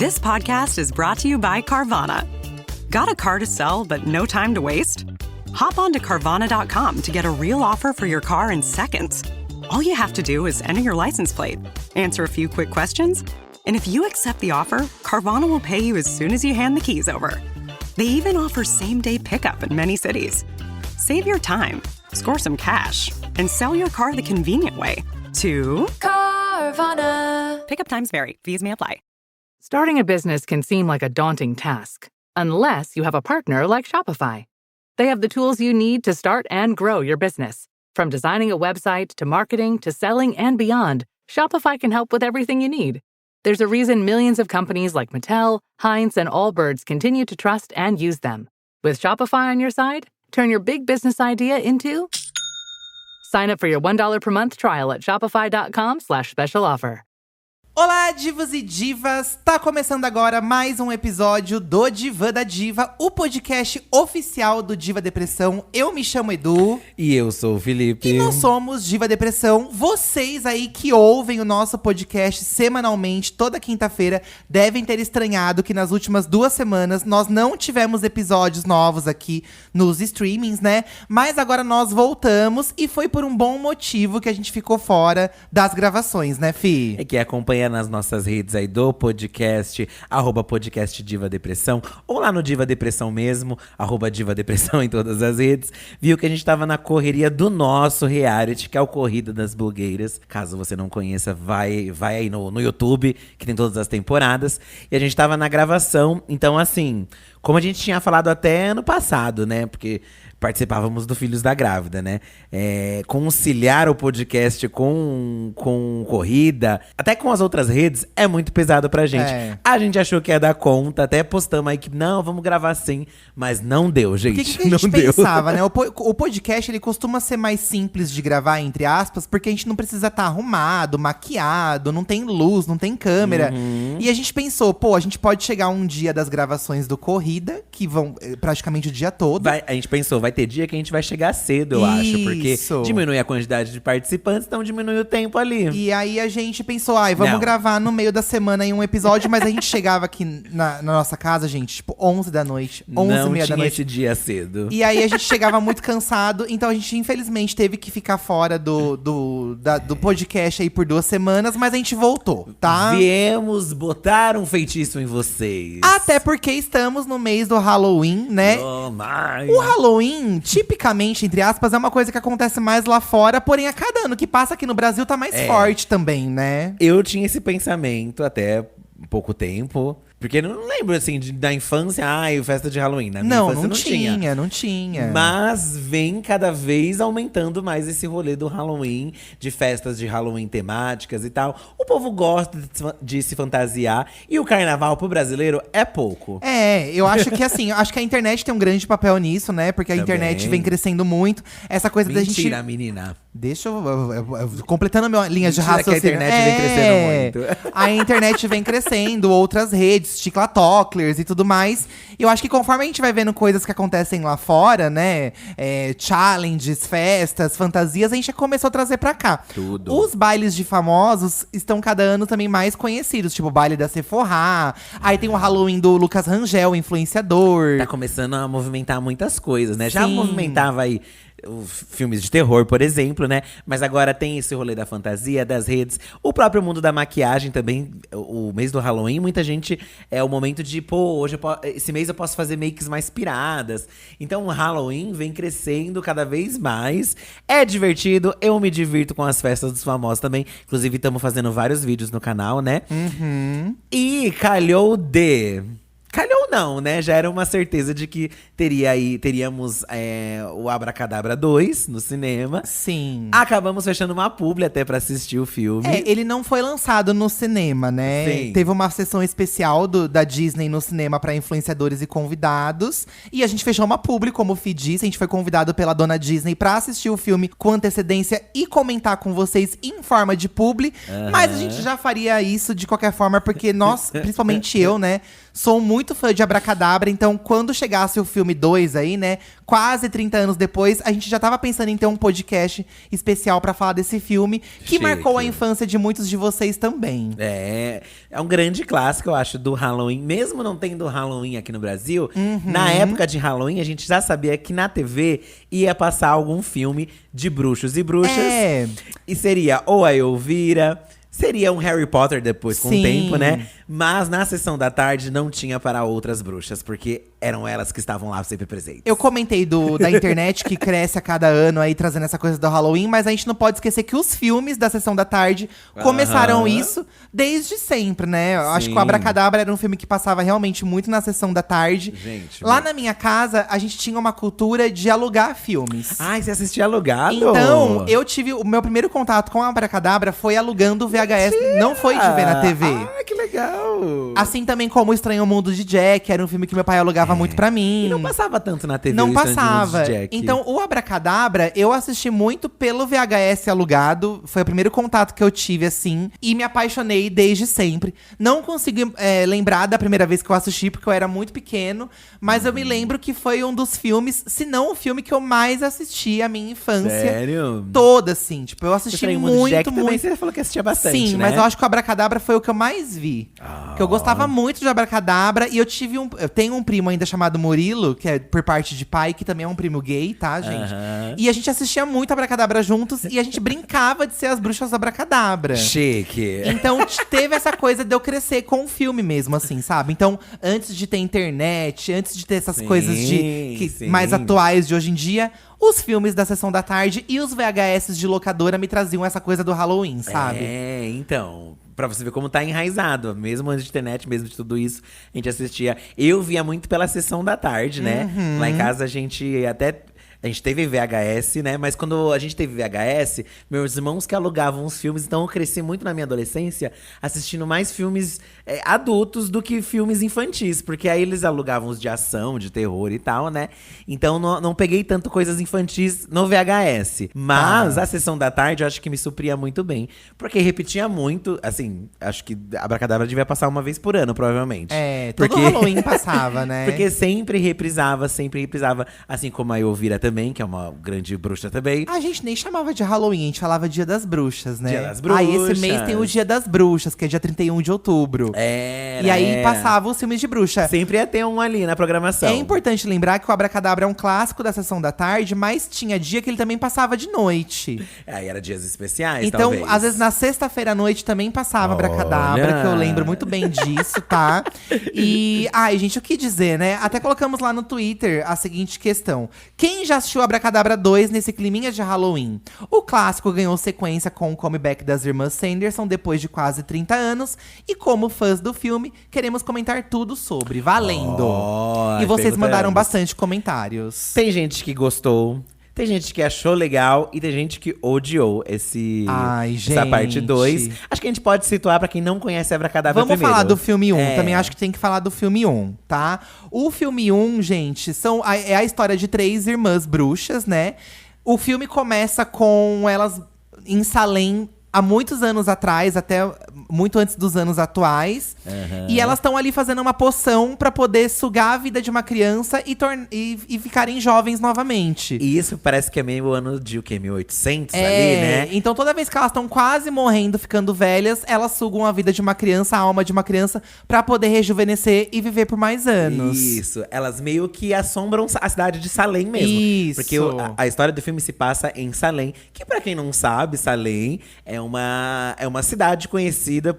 This podcast is brought to you by Carvana. Got a car to sell but no time to waste? Hop on to Carvana.com to get a real offer for your car in seconds. All you have to do is enter your license plate, answer a few quick questions, and if you accept the offer, Carvana will pay you as soon as you hand the keys over. They even offer same-day pickup in many cities. Save your time, score some cash, and sell your car the convenient way to Carvana. Pickup times vary. Fees may apply. Starting a business can seem like a daunting task, unless you have a partner like Shopify. They have the tools you need to start and grow your business. From designing a website to marketing to selling and beyond, Shopify can help with everything you need. There's a reason millions of companies like Mattel, Heinz, and Allbirds continue to trust and use them. With Shopify on your side, turn your big business idea into... Sign up for your $1 per month trial at shopify.com/special offer. Olá, divos e divas! Tá começando agora mais um episódio do Divã da Diva, o podcast oficial do Diva Depressão. Eu me chamo Edu. E eu sou o Felipe. E nós somos Diva Depressão. Vocês aí que ouvem o nosso podcast semanalmente, toda quinta-feira, devem ter estranhado que nas últimas 2 semanas nós não tivemos episódios novos aqui nos streamings, né? Mas agora nós voltamos e foi por um bom motivo que a gente ficou fora das gravações, né, Fi? É que acompanha nas nossas redes aí do podcast, @podcast Diva Depressão, ou lá no Diva Depressão mesmo, @Diva Depressão em todas as redes, viu que a gente tava na correria do nosso reality, que é o Corrida das Blogueiras. Caso você não conheça, vai aí no YouTube, que tem todas as temporadas. E a gente tava na gravação, então assim, como a gente tinha falado até ano passado, né, porque participávamos do Filhos da Grávida, né? Conciliar o podcast com corrida, até com as outras redes, é muito pesado pra gente. A gente achou que ia dar conta, até postamos aí que não, vamos gravar sim, mas não deu, gente. O que a gente pensava, né? O podcast, ele costuma ser mais simples de gravar, entre aspas, porque a gente não precisa estar arrumado, maquiado, não tem luz, não tem câmera. E a gente pensou, a gente pode chegar um dia das gravações do Corrida, que vão praticamente o dia todo. A gente pensou, vai ter dia que a gente vai chegar cedo, eu acho. Porque diminui a quantidade de participantes, então diminui o tempo ali. E aí a gente pensou, vamos gravar no meio da semana em um episódio. Mas a gente chegava aqui na nossa casa, gente, tipo 11 da noite, 11h30 da noite. Não tinha esse dia cedo. E aí a gente chegava muito cansado, então a gente infelizmente teve que ficar fora do podcast aí por 2 semanas. Mas a gente voltou, tá? Viemos botar um feitiço em vocês. Até porque estamos no mês do Halloween, né? O Halloween, tipicamente, entre aspas, é uma coisa que acontece mais lá fora. Porém, a cada ano que passa aqui no Brasil tá mais forte também, né? Eu tinha esse pensamento até pouco tempo. Porque eu não lembro, assim, da infância, festa de Halloween. Na minha infância não tinha. Mas vem cada vez aumentando mais esse rolê do Halloween, de festas de Halloween temáticas e tal. O povo gosta de se fantasiar. E o carnaval pro brasileiro é pouco. Eu acho que assim, acho que a internet tem um grande papel nisso, né? Porque a internet vem crescendo muito. Essa coisa da gente… Mentira, menina. Deixa eu completando a minha linha de raciocínio. Que a internet vem crescendo muito. A internet vem crescendo, outras redes, TikToklers e tudo mais. E eu acho que conforme a gente vai vendo coisas que acontecem lá fora, né? Challenges, festas, fantasias, a gente já começou a trazer pra cá. Tudo. Os bailes de famosos estão cada ano também mais conhecidos. Tipo o baile da Sephora. Aí tem o Halloween do Lucas Rangel, influenciador. Tá começando a movimentar muitas coisas, né? Já movimentava aí filmes de terror, por exemplo, né? Mas agora tem esse rolê da fantasia, das redes. O próprio mundo da maquiagem também. O mês do Halloween, muita gente… É o momento de… esse mês eu posso fazer makes mais piradas. Então o Halloween vem crescendo cada vez mais. É divertido, eu me divirto com as festas dos famosos também. Inclusive, estamos fazendo vários vídeos no canal, né? E calhou não, né? Já era uma certeza de que teríamos o Abracadabra 2 no cinema. Sim. Acabamos fechando uma publi até pra assistir o filme. Ele não foi lançado no cinema, né? Sim. Teve uma sessão especial da Disney no cinema pra influenciadores e convidados. E a gente fechou uma publi, como o Fih disse. A gente foi convidado pela dona Disney pra assistir o filme com antecedência e comentar com vocês em forma de publi. Mas a gente já faria isso de qualquer forma, porque nós, principalmente eu, né? Sou muito fã de Abracadabra, então quando chegasse o filme 2 aí, né, quase 30 anos depois, a gente já tava pensando em ter um podcast especial pra falar desse filme, que Chique. marcou a infância de muitos de vocês também. É um grande clássico, eu acho, do Halloween. Mesmo não tendo Halloween aqui no Brasil, na época de Halloween, a gente já sabia que na TV ia passar algum filme de bruxos e bruxas. É. E seria ou a Elvira, seria um Harry Potter depois, com o Sim. tempo, né? Mas na sessão da tarde não tinha para outras bruxas, porque eram elas que estavam lá sempre presentes. Eu comentei da internet que cresce a cada ano aí, trazendo essa coisa do Halloween, mas a gente não pode esquecer que os filmes da Sessão da Tarde começaram Aham. isso desde sempre, né? Eu acho que o Sim. Abracadabra era um filme que passava realmente muito na Sessão da Tarde. Gente, Lá muito. na minha casa, a gente tinha uma cultura de alugar filmes. Ai, você assistia alugado? Então, eu tive. O meu primeiro contato com o Abracadabra foi alugando o VHS. Não foi de ver na TV. Ah, que legal! Assim também como O Estranho Mundo de Jack, era um filme que meu pai alugava muito pra mim. E não passava tanto na TV, Não o Estranho Mundo de passava. Jack. Então, o Abracadabra, eu assisti muito pelo VHS alugado. Foi o primeiro contato que eu tive, assim. E me apaixonei desde sempre. Não consigo lembrar da primeira vez que eu assisti, porque eu era muito pequeno. Mas eu me lembro que foi um dos filmes, se não o filme que eu mais assisti a minha infância. Sério? Toda, assim. Tipo, eu O assisti Estranho Mundo de muito, Jack também muito. você falou que assistia bastante, Sim, né? mas eu acho que o Abracadabra foi o que eu mais vi. Que eu gostava muito de Abracadabra. E eu tenho um primo ainda chamado Murilo, que é por parte de pai, que também é um primo gay, tá, gente? Aham. E a gente assistia muito Abracadabra juntos. E a gente brincava de ser as bruxas do Abracadabra. Chique. Então teve essa coisa de eu crescer com o filme mesmo, assim, sabe? Então, antes de ter internet, antes de ter essas Sim, coisas sim. mais atuais de hoje em dia, os filmes da Sessão da Tarde e os VHS de locadora me traziam essa coisa do Halloween, sabe? É, então, pra você ver como tá enraizado. Mesmo antes de internet, mesmo de tudo isso, a gente assistia. Eu via muito pela Sessão da Tarde, né? Lá em casa a gente até… A gente teve VHS, né? Mas quando a gente teve VHS, meus irmãos que alugavam os filmes, então eu cresci muito na minha adolescência assistindo mais filmes adultos do que filmes infantis. Porque aí eles alugavam os de ação, de terror e tal, né? Então não peguei tanto coisas infantis no VHS. Mas a Sessão da Tarde eu acho que me supria muito bem. Porque repetia muito, assim, acho que Abracadabra devia passar uma vez por ano, provavelmente. É, todo Halloween passava, né? Porque sempre reprisava, assim como a Elvira também, que é uma grande bruxa também. A gente nem chamava de Halloween, a gente falava Dia das Bruxas, né? Dia das Aí esse mês Bruxas. tem o Dia das Bruxas, que é dia 31 de outubro. Era, E aí era. passava os filmes de bruxa. Sempre ia ter um ali na programação. É importante lembrar que o Abracadabra é um clássico da Sessão da Tarde, mas tinha dia que ele também passava de noite. Aí era dias especiais, Então, talvez. às vezes na sexta-feira à noite também passava Abracadabra, Olha! que eu lembro muito bem disso, tá? E, ai, gente, o que dizer, né? Até colocamos lá no Twitter a seguinte questão: quem já assistiu Abracadabra 2 nesse climinha de Halloween? O clássico ganhou sequência com o comeback das irmãs Sanderson depois de quase 30 anos. E como fãs do filme, queremos comentar tudo sobre. Valendo! E vocês mandaram perguntamos. bastante comentários. Tem gente que gostou, tem gente que achou legal e tem gente que odiou Ai, essa parte gente. 2. Acho que a gente pode situar pra quem não conhece Abracadabra Vamos primeiro. falar do filme 1. É. Também acho que tem que falar do filme 1, tá? O filme 1, gente, é a história de 3 irmãs bruxas, né? O filme começa com elas em Salem há muitos anos atrás, até muito antes dos anos atuais. E elas estão ali fazendo uma poção pra poder sugar a vida de uma criança e ficarem jovens novamente. E isso parece que é meio ano de o quê? 1800 ali, né? Então toda vez que elas estão quase morrendo, ficando velhas, elas sugam a vida de uma criança, a alma de uma criança, pra poder rejuvenescer e viver por mais anos. Isso, elas meio que assombram a cidade de Salem mesmo. Isso. Porque a história do filme se passa em Salem, que pra quem não sabe, Salem é uma cidade conhecida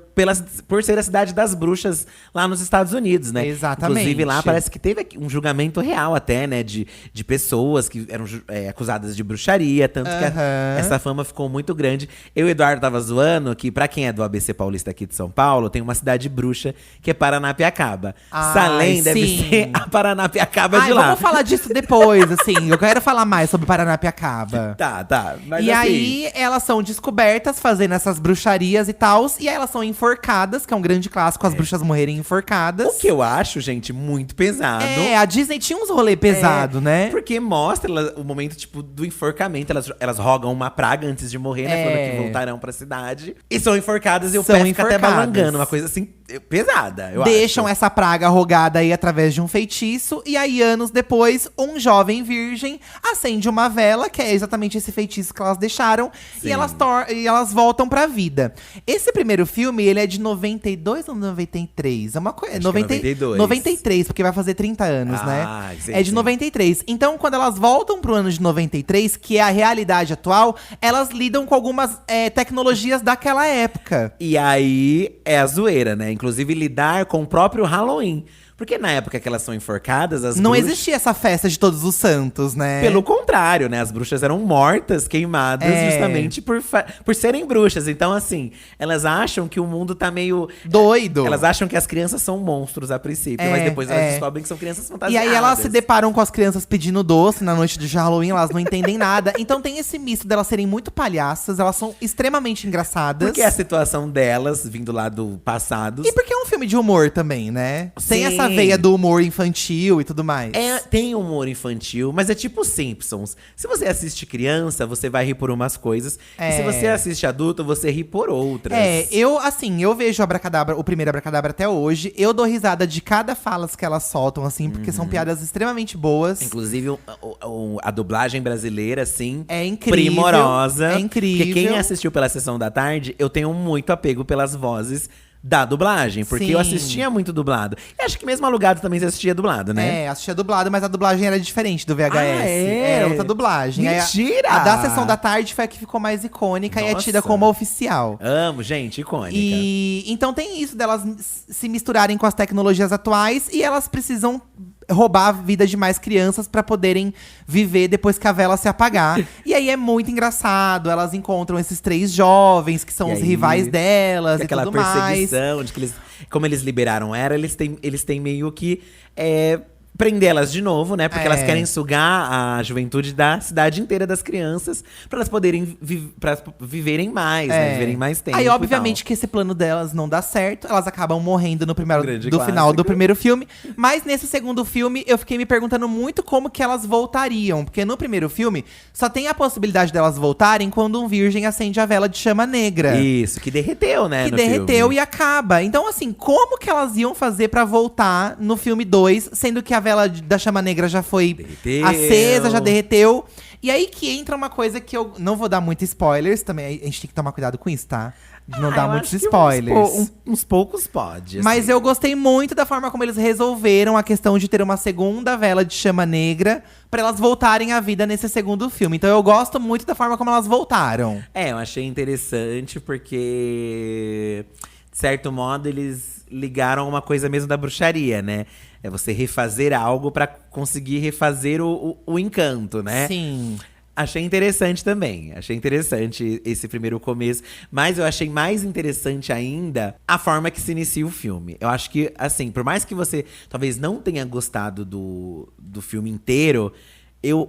por ser a cidade das bruxas lá nos Estados Unidos, né? Exatamente. Inclusive lá parece que teve um julgamento real até, né? De pessoas que eram acusadas de bruxaria, tanto que essa fama ficou muito grande. Eu e o Eduardo tava zoando que pra quem é do ABC Paulista aqui de São Paulo, tem uma cidade bruxa que é Paranapiacaba. Ai, Salem deve sim. ser a Paranapiacaba de lá. Vamos falar disso depois, assim. Eu quero falar mais sobre Paranapiacaba. Tá. Mas E assim, aí, elas são descobertas fazendo essas bruxarias e tal. E aí, elas são enforcadas, que é um grande clássico, as bruxas morrerem enforcadas. o que eu acho, gente, muito pesado. A Disney tinha uns rolê pesado, né? Porque mostra o momento, tipo, do enforcamento. Elas rogam uma praga antes de morrer, né? Falando que voltarão pra cidade. E são enforcadas e o São pé fica até enforcadas. balangando. Uma coisa assim, pesada, eu Deixam acho. essa praga rogada aí através de um feitiço. E aí, anos depois, um jovem virgem acende uma vela, que é exatamente esse feitiço que elas deixaram. Sim. E elas voltam pra vida. Esse primeiro filme, ele é de 92 ou 93? É uma coisa. Acho que é 92. 93, porque vai fazer 30 anos, né? Sim, É de sim. 93. Então, quando elas voltam pro ano de 93, que é a realidade atual, elas lidam com algumas tecnologias daquela época. E aí é a zoeira, né? Inclusive lidar com o próprio Halloween. Porque na época que elas são enforcadas, as Não bruxas… existia essa festa de todos os santos, né? Pelo contrário, né? As bruxas eram mortas, queimadas, justamente por serem bruxas. Então, assim, elas acham que o mundo tá meio… Doido. Elas acham que as crianças são monstros a princípio, mas depois elas descobrem que são crianças E fantasiadas. aí elas se deparam com as crianças pedindo doce na noite de Halloween, elas não entendem nada. Então tem esse misto delas serem muito palhaças, elas são extremamente engraçadas. Porque é a situação delas, vindo lá do passado… E porque é um filme de humor também, né? Tem Sim. essa veia do humor infantil e tudo mais. Tem humor infantil, mas é tipo Simpsons. Se você assiste criança, você vai rir por umas coisas. E se você assiste adulto, você ri por outras. Eu vejo Abracadabra, o primeiro Abracadabra até hoje. Eu dou risada de cada falas que elas soltam, assim, porque são piadas extremamente boas. Inclusive, a dublagem brasileira, assim… É incrível. Primorosa. É incrível. Porque quem assistiu pela Sessão da Tarde, eu tenho muito apego pelas vozes da dublagem. Porque Sim. eu assistia muito dublado. E acho que mesmo Alugado também você assistia dublado, né? Assistia dublado, mas a dublagem era diferente do VHS. Ah, é? Era outra dublagem. Aí Mentira! A da Sessão da Tarde foi a que ficou mais icônica e é Nossa. tida como a oficial. Amo, gente, icônica. E então tem isso delas se misturarem com as tecnologias atuais e elas precisam roubar a vida de mais crianças pra poderem viver depois que a vela se apagar. E aí é muito engraçado, elas encontram esses três jovens que são E os aí, rivais delas e aquela tudo mais. perseguição, de que eles, como eles liberaram ela, eles têm meio que prendê-las de novo, né? Porque elas querem sugar a juventude da cidade inteira das crianças pra elas poderem viverem mais, né? Viverem mais tempo. Aí, e obviamente, tal. que esse plano delas não dá certo. Elas acabam morrendo no primeiro, Grande do final clássico. do primeiro filme. Mas nesse segundo filme, eu fiquei me perguntando muito como que elas voltariam. Porque no primeiro filme, só tem a possibilidade delas voltarem quando um virgem acende a vela de chama negra. Isso, que derreteu, né? Que no derreteu filme. e acaba. Então, assim, como que elas iam fazer pra voltar no filme 2, sendo que a vela da chama negra já foi Derreteu. acesa, já derreteu. E aí que entra uma coisa que eu não vou dar muitos spoilers também. A gente tem que tomar cuidado com isso, tá? De não dar eu muitos acho que spoilers. uns poucos pode. Mas assim. eu gostei muito da forma como eles resolveram a questão de ter uma segunda vela de chama negra pra elas voltarem à vida nesse segundo filme. Então eu gosto muito da forma como elas voltaram. Eu achei interessante porque, de certo modo, eles ligaram a uma coisa mesmo da bruxaria, né? É você refazer algo pra conseguir refazer o encanto, né? Sim. Achei interessante também. Achei interessante esse primeiro começo. Mas eu achei mais interessante ainda a forma que se inicia o filme. Eu acho que, assim, por mais que você talvez não tenha gostado do filme inteiro…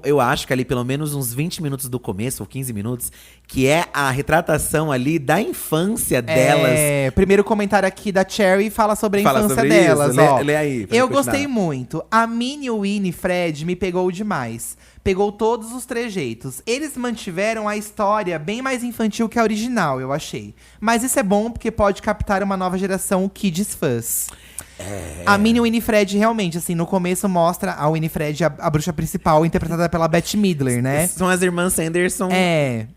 Eu acho que ali, pelo menos uns 20 minutos do começo, ou 15 minutos, que é a retratação ali da infância delas. Primeiro comentário aqui da Cherry fala sobre a Fala infância sobre delas, isso. ó. Lê aí, pra Eu continuar. gostei muito. A Minnie, o Winnie e Fred me pegou demais. Pegou todos os trejeitos. Eles mantiveram a história bem mais infantil que a original, eu achei. Mas isso é bom porque pode captar uma nova geração Kids fãs. A Minnie Winifred, realmente, assim, no começo mostra a Winifred, a bruxa principal, interpretada pela Bette Midler, né? São as irmãs Sanderson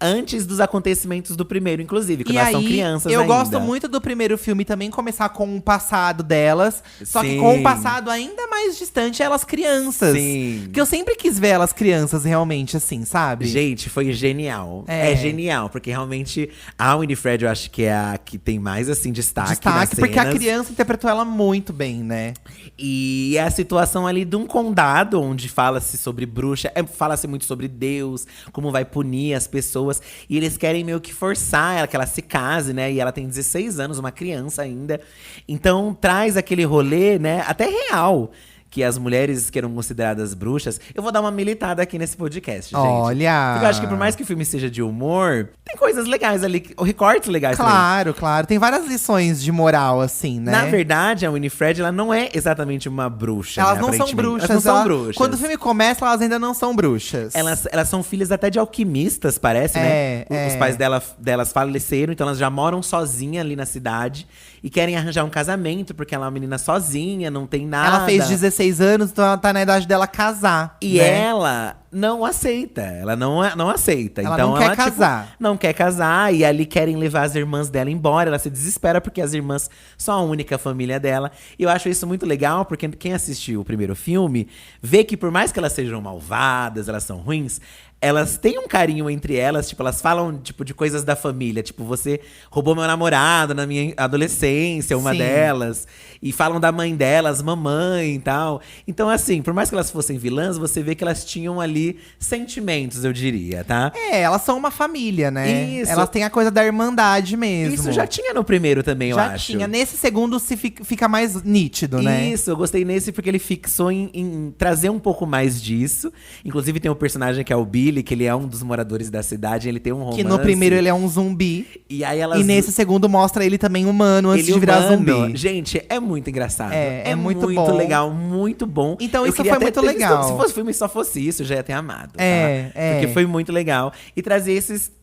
antes dos acontecimentos do primeiro, inclusive, quando E elas aí, são crianças eu ainda. gosto muito do primeiro filme também começar com o passado delas. Só que Sim. com um passado ainda mais distante, elas crianças. Sim. Que eu sempre quis ver elas crianças realmente, assim, sabe? Gente, foi genial. É genial, porque realmente a Winifred eu acho que é a que tem mais, assim, destaque nas porque a cenas. criança interpretou ela muito bem, né? E é a situação ali de um condado onde fala-se sobre bruxa, fala-se muito sobre Deus, como vai punir as pessoas. E eles querem meio que forçar ela, que ela se case, né? E ela tem 16 anos, uma criança ainda. Então traz aquele rolê, né, até real. que as mulheres que eram consideradas bruxas… Eu vou dar uma militada aqui nesse podcast, gente. Olha! Porque eu acho que por mais que o filme seja de humor, tem coisas legais ali, recortes legais também. Claro, claro. Tem várias lições de moral, assim, né? Na verdade, a Winifred, ela não é exatamente uma bruxa, Elas né, não são aparentemente. bruxas. Elas não são bruxas. Quando o filme começa, elas ainda não são bruxas. Elas são filhas até de alquimistas, parece, né? Os pais delas faleceram, então elas já moram sozinhas ali na cidade. E querem arranjar um casamento, porque ela é uma menina sozinha, não tem nada. Ela fez 16 anos, então ela tá na idade dela casar. E né? ela não aceita. Ela não aceita. Ela então não quer ela, casar. Tipo, não quer casar. E ali querem levar as irmãs dela embora. Ela se desespera porque as irmãs são a única família dela. E eu acho isso muito legal, porque quem assistiu o primeiro filme vê que por mais que elas sejam malvadas, elas são ruins, elas têm um carinho entre elas, tipo, elas falam, tipo, de coisas da família. Tipo, você roubou meu namorado na minha adolescência, uma Sim. delas. E falam da mãe delas, mamãe e tal. Então, assim, por mais que elas fossem vilãs, você vê que elas tinham ali sentimentos, eu diria, tá? Elas são uma família, né? Isso. Elas têm a coisa da irmandade mesmo. Isso já tinha no primeiro também, eu Já acho. tinha. Nesse segundo fica mais nítido, né? Isso, eu gostei nesse porque ele fixou em trazer um pouco mais disso. Inclusive tem um personagem que é o Billy, que ele é um dos moradores da cidade, ele tem um romance. Que no primeiro ele é um zumbi. E aí elas… E nesse segundo mostra ele também humano antes ele de virar humano. zumbi. Gente, é muito engraçado. É muito bom. legal, muito bom. Então Eu isso queria foi até muito ter legal. visto, se fosse o filme só fosse isso, eu já ia ter amado. É, tá? é. Porque foi muito legal. E trazer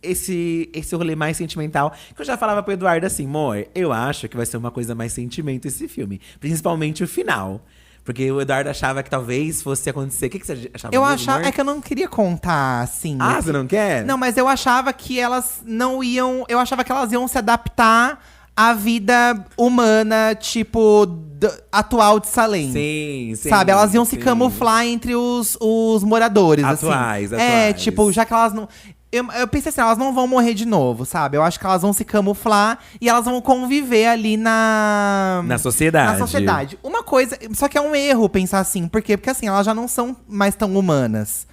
esse rolê mais sentimental. Que eu já falava pro Eduardo assim, amor, eu acho que vai ser uma coisa mais sentimento esse filme. Principalmente o final. Porque o Eduardo achava que talvez fosse acontecer. O que você achava? Eu mesmo, achava. amor? É que eu não queria contar, assim. Ah, você não quer? Não, mas eu achava que elas não iam. Eu achava que elas iam se adaptar à vida humana, tipo, atual de Salem. Sim, sim. Sabe? Elas iam se sim. camuflar entre os moradores, Atuais, assim. É, atuais. tipo, já que elas não. Eu pensei assim, elas não vão morrer de novo, sabe? Eu acho que elas vão se camuflar e elas vão conviver ali Na sociedade. na sociedade. Uma coisa, só que é um erro pensar assim. Por quê? Porque assim, elas já não são mais tão humanas.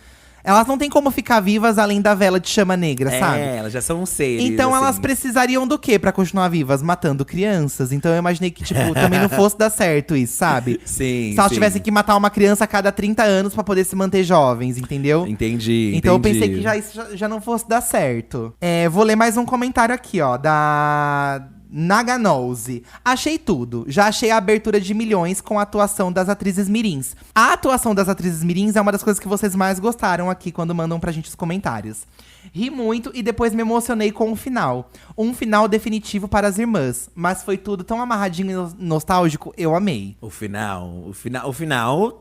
Elas não têm como ficar vivas além da vela de chama negra, sabe? É, elas já são seres. Então assim. elas precisariam do quê pra continuar vivas? Matando crianças. Então eu imaginei que, tipo, também não fosse dar certo isso, sabe? Sim, Se elas sim. tivessem que matar uma criança a cada 30 anos pra poder se manter jovens, entendeu? Entendi. Então eu entendi. pensei que isso já não fosse dar certo. Vou ler mais um comentário aqui, ó, da Naganose. Achei tudo. Já achei a abertura de milhões com a atuação das atrizes mirins. A atuação das atrizes mirins é uma das coisas que vocês mais gostaram aqui quando mandam pra gente os comentários. Ri muito e depois me emocionei com o final. Um final definitivo para as irmãs. Mas foi tudo tão amarradinho e nostálgico, eu amei. O final,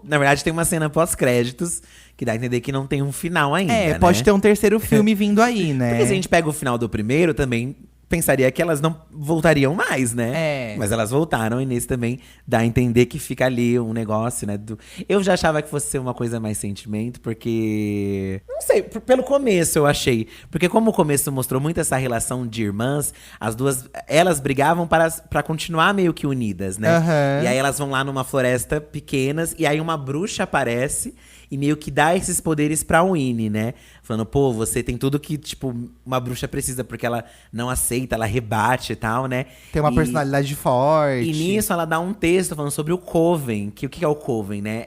na verdade, tem uma cena pós-créditos que dá a entender que não tem um final ainda. Pode né? ter um terceiro filme vindo aí, né? Porque se a gente pega o final do primeiro também, pensaria que elas não voltariam mais, né? É. Mas elas voltaram e nesse também dá a entender que fica ali um negócio, né? Eu já achava que fosse ser uma coisa mais sentimento, porque… Não sei, pelo começo eu achei. Porque como o começo mostrou muito essa relação de irmãs, as duas, elas brigavam pra continuar meio que unidas, né? Aham. E aí elas vão lá numa floresta pequenas, e aí uma bruxa aparece e meio que dá esses poderes pra Winnie, né? Falando, pô, você tem tudo que, tipo, uma bruxa precisa, porque ela não aceita, ela rebate e tal, né? Tem uma personalidade forte. E nisso ela dá um texto falando sobre o Coven. Que o que é o Coven, né?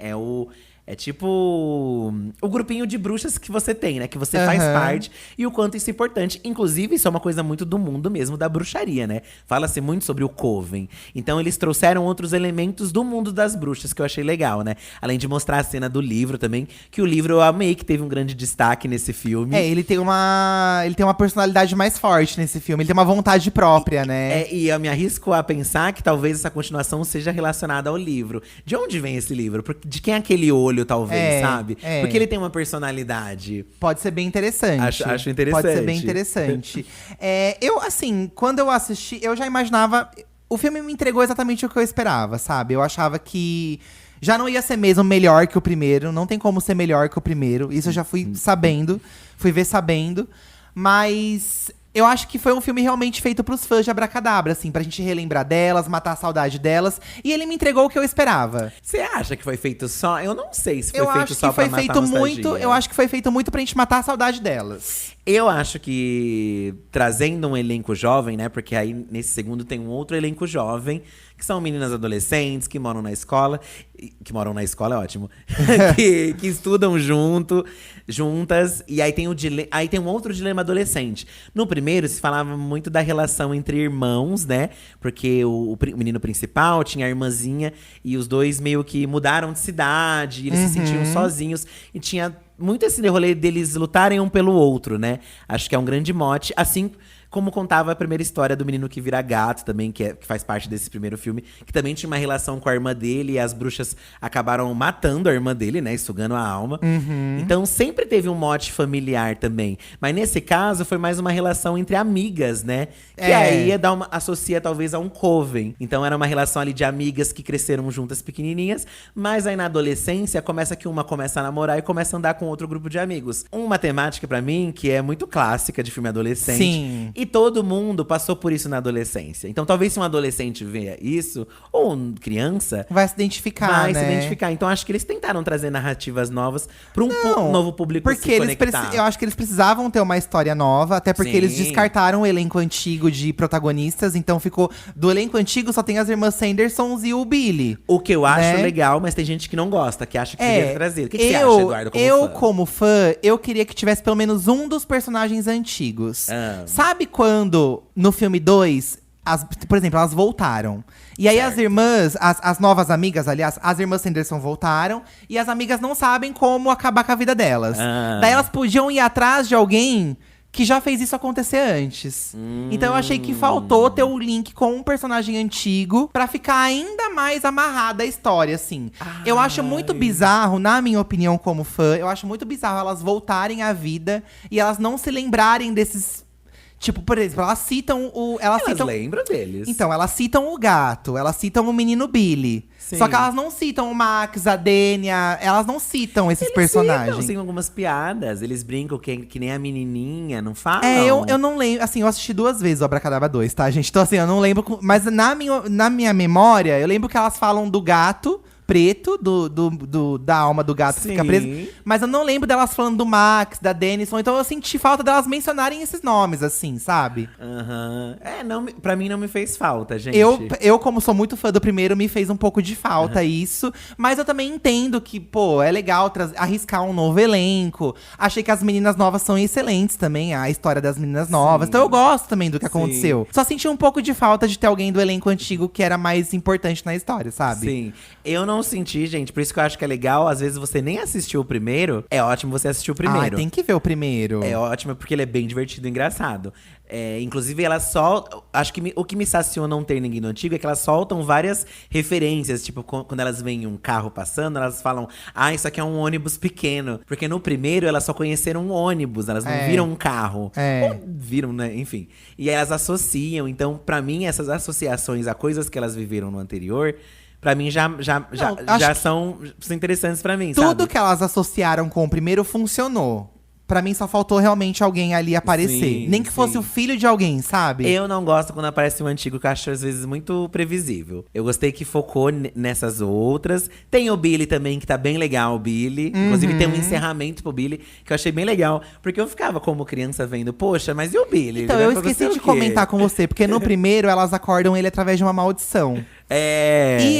É tipo o grupinho de bruxas que você tem, né? Que você faz Aham. parte e o quanto isso é importante. Inclusive, isso é uma coisa muito do mundo mesmo da bruxaria, né? Fala-se muito sobre o Coven. Então, eles trouxeram outros elementos do mundo das bruxas, que eu achei legal, né? Além de mostrar a cena do livro também, que o livro eu amei, que teve um grande destaque nesse filme. Ele tem uma personalidade mais forte nesse filme. Ele tem uma vontade própria, né? E eu me arrisco a pensar que talvez essa continuação seja relacionada ao livro. De onde vem esse livro? De quem é aquele olho, talvez, sabe? Porque ele tem uma personalidade. Pode ser bem interessante. Acho interessante. Pode ser bem interessante. Eu, assim, quando eu assisti, eu já imaginava… O filme me entregou exatamente o que eu esperava, sabe? Eu achava que já não ia ser mesmo melhor que o primeiro. Não tem como ser melhor que o primeiro. Isso eu já fui sabendo. Fui ver sabendo. Mas… eu acho que foi um filme realmente feito pros fãs de Abracadabra, assim, pra gente relembrar delas, matar a saudade delas. E ele me entregou o que eu esperava. Você acha que foi feito só? Eu não sei se foi Eu feito acho só que foi pra matar feito a nostalgia. muito. Eu acho que foi feito muito pra gente matar a saudade delas. Eu acho que trazendo um elenco jovem, né? Porque aí nesse segundo tem um outro elenco jovem, que que são meninas adolescentes, que moram na escola. Que moram na escola é ótimo. que estudam juntas. E aí tem um outro dilema adolescente. No primeiro, se falava muito da relação entre irmãos, né? Porque o menino principal tinha a irmãzinha. E os dois meio que mudaram de cidade. E eles se sentiam sozinhos. E tinha muito esse rolê deles lutarem um pelo outro, né? Acho que é um grande mote. Assim como contava a primeira história do menino que vira gato também, que faz parte desse primeiro filme. Que também tinha uma relação com a irmã dele. E as bruxas acabaram matando a irmã dele, né? Sugando a alma. Então sempre teve um mote familiar também. Mas nesse caso foi mais uma relação entre amigas, né? Que aí associa talvez a um coven. Então era uma relação ali de amigas que cresceram juntas pequenininhas. Mas aí na adolescência começa que uma começa a namorar e começa a andar com outro grupo de amigos. Uma temática pra mim que é muito clássica de filme adolescente. Sim. E todo mundo passou por isso na adolescência. Então talvez se um adolescente veja isso, ou criança… Vai se identificar, Vai né? se identificar. Então acho que eles tentaram trazer narrativas novas para novo público porque se conectar. eu acho que eles precisavam ter uma história nova. Até porque Sim. eles descartaram o elenco antigo de protagonistas. Então ficou… Do elenco antigo só tem as irmãs Sandersons e o Billy. O que eu acho né? legal, mas tem gente que não gosta, que acha que devia trazer. O que você acha, Eduardo, como fã, eu queria que tivesse pelo menos um dos personagens antigos. Sabe quando, no filme 2, por exemplo, elas voltaram. E aí as irmãs, as novas amigas, aliás, as irmãs Sanderson voltaram. E as amigas não sabem como acabar com a vida delas. Daí elas podiam ir atrás de alguém que já fez isso acontecer antes. Então eu achei que faltou ter o link com um personagem antigo pra ficar ainda mais amarrada a história, assim. Eu acho muito bizarro, na minha opinião como fã, eu acho muito bizarro elas voltarem à vida e elas não se lembrarem desses… Tipo, por exemplo, elas citam o… Elas lembram deles. Então, elas citam o gato, elas citam o menino Billy. Sim. Só que elas não citam o Max, a Denia, elas não citam esses personagens. Tem algumas piadas, eles brincam que nem a menininha, não falam? Eu não lembro, assim, eu assisti 2 vezes o Abracadabra 2, tá, gente? Então assim, eu não lembro, mas na minha memória, eu lembro que elas falam do gato preto, da alma do gato que fica preso. Mas eu não lembro delas falando do Max, da Denison. Então eu senti falta delas mencionarem esses nomes, assim, sabe? Pra mim não me fez falta, gente. Eu, como sou muito fã do primeiro, me fez um pouco de falta isso. Mas eu também entendo que, pô, é legal arriscar um novo elenco. Achei que as meninas novas são excelentes também, a história das meninas novas. Então eu gosto também do que aconteceu. Só senti um pouco de falta de ter alguém do elenco antigo que era mais importante na história, sabe? Sim. Eu não senti, gente. Por isso que eu acho que é legal. Às vezes você nem assistiu o primeiro. É ótimo você assistir o primeiro. Tem que ver o primeiro. É ótimo porque ele é bem divertido e engraçado. Inclusive, elas soltam… Acho que o que me saciou não ter ninguém do antigo é que elas soltam várias referências. Tipo, quando elas veem um carro passando, elas falam… isso aqui é um ônibus pequeno. Porque no primeiro, elas só conheceram um ônibus. Elas não viram um carro. Ou viram, né? Enfim. E aí elas associam. Então, pra mim, essas associações a coisas que elas viveram no anterior… Pra mim, já são interessantes pra mim, Tudo sabe? que elas associaram com o primeiro funcionou. Pra mim, só faltou realmente alguém ali aparecer. Sim, Nem que fosse o filho de alguém, sabe? Eu não gosto quando aparece um antigo, que eu acho às vezes muito previsível. Eu gostei que focou nessas outras. Tem o Billy também, que tá bem legal, o Billy. Inclusive tem um encerramento pro Billy, que eu achei bem legal. Porque eu ficava como criança vendo, poxa, mas e o Billy? Então, eu esqueci de comentar com você. Porque no primeiro, elas acordam ele através de uma maldição. E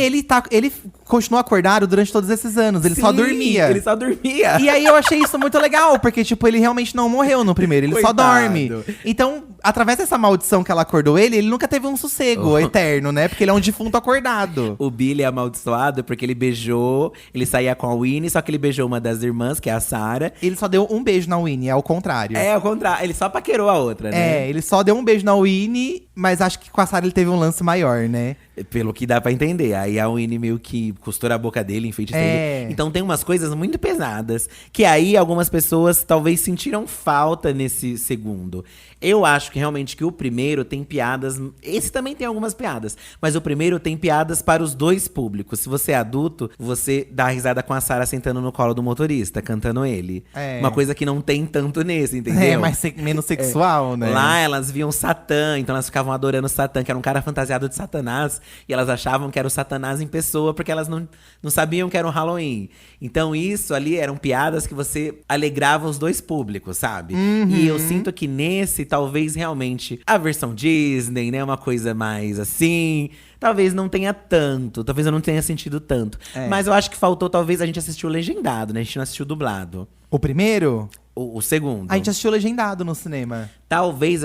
ele continuou acordado durante todos esses anos. Ele só dormia. Ele só dormia. E aí eu achei isso muito legal, porque, tipo, ele realmente não morreu no primeiro, ele Coitado. só dorme. Então, através dessa maldição que ela acordou ele nunca teve um sossego eterno, né? Porque ele é um defunto acordado. O Billy é amaldiçoado porque ele saía com a Winnie, só que ele beijou uma das irmãs, que é a Sarah. Ele só deu um beijo na Winnie, é o contrário. É, ao contrário. Ele só paquerou a outra, né? Ele só deu um beijo na Winnie, mas acho que com a Sarah ele teve um lance maior, né? Pelo que dá pra entender. Aí a Winnie meio que costura a boca dele, enfeitiça ele. Então tem umas coisas muito pesadas. Que aí algumas pessoas talvez sentiram falta nesse segundo. Eu acho que realmente que o primeiro tem piadas… Esse também tem algumas piadas. Mas o primeiro tem piadas para os dois públicos. Se você é adulto, você dá risada com a Sarah sentando no colo do motorista, cantando ele. Uma coisa que não tem tanto nesse, entendeu? Mas menos sexual, né? Lá elas viam Satã, então elas ficavam adorando Satã, que era um cara fantasiado de Satanás. E elas achavam que era o Satanás em pessoa, porque elas não sabiam que era um Halloween. Então isso ali eram piadas que você alegrava os dois públicos, sabe? E eu sinto que nesse, talvez realmente, a versão Disney, né? Uma coisa mais assim… talvez não tenha tanto. Talvez eu não tenha sentido tanto. Mas eu acho que faltou, talvez, a gente assistiu legendado, né? A gente não assistiu dublado. O primeiro? O segundo. A gente assistiu legendado no cinema. Talvez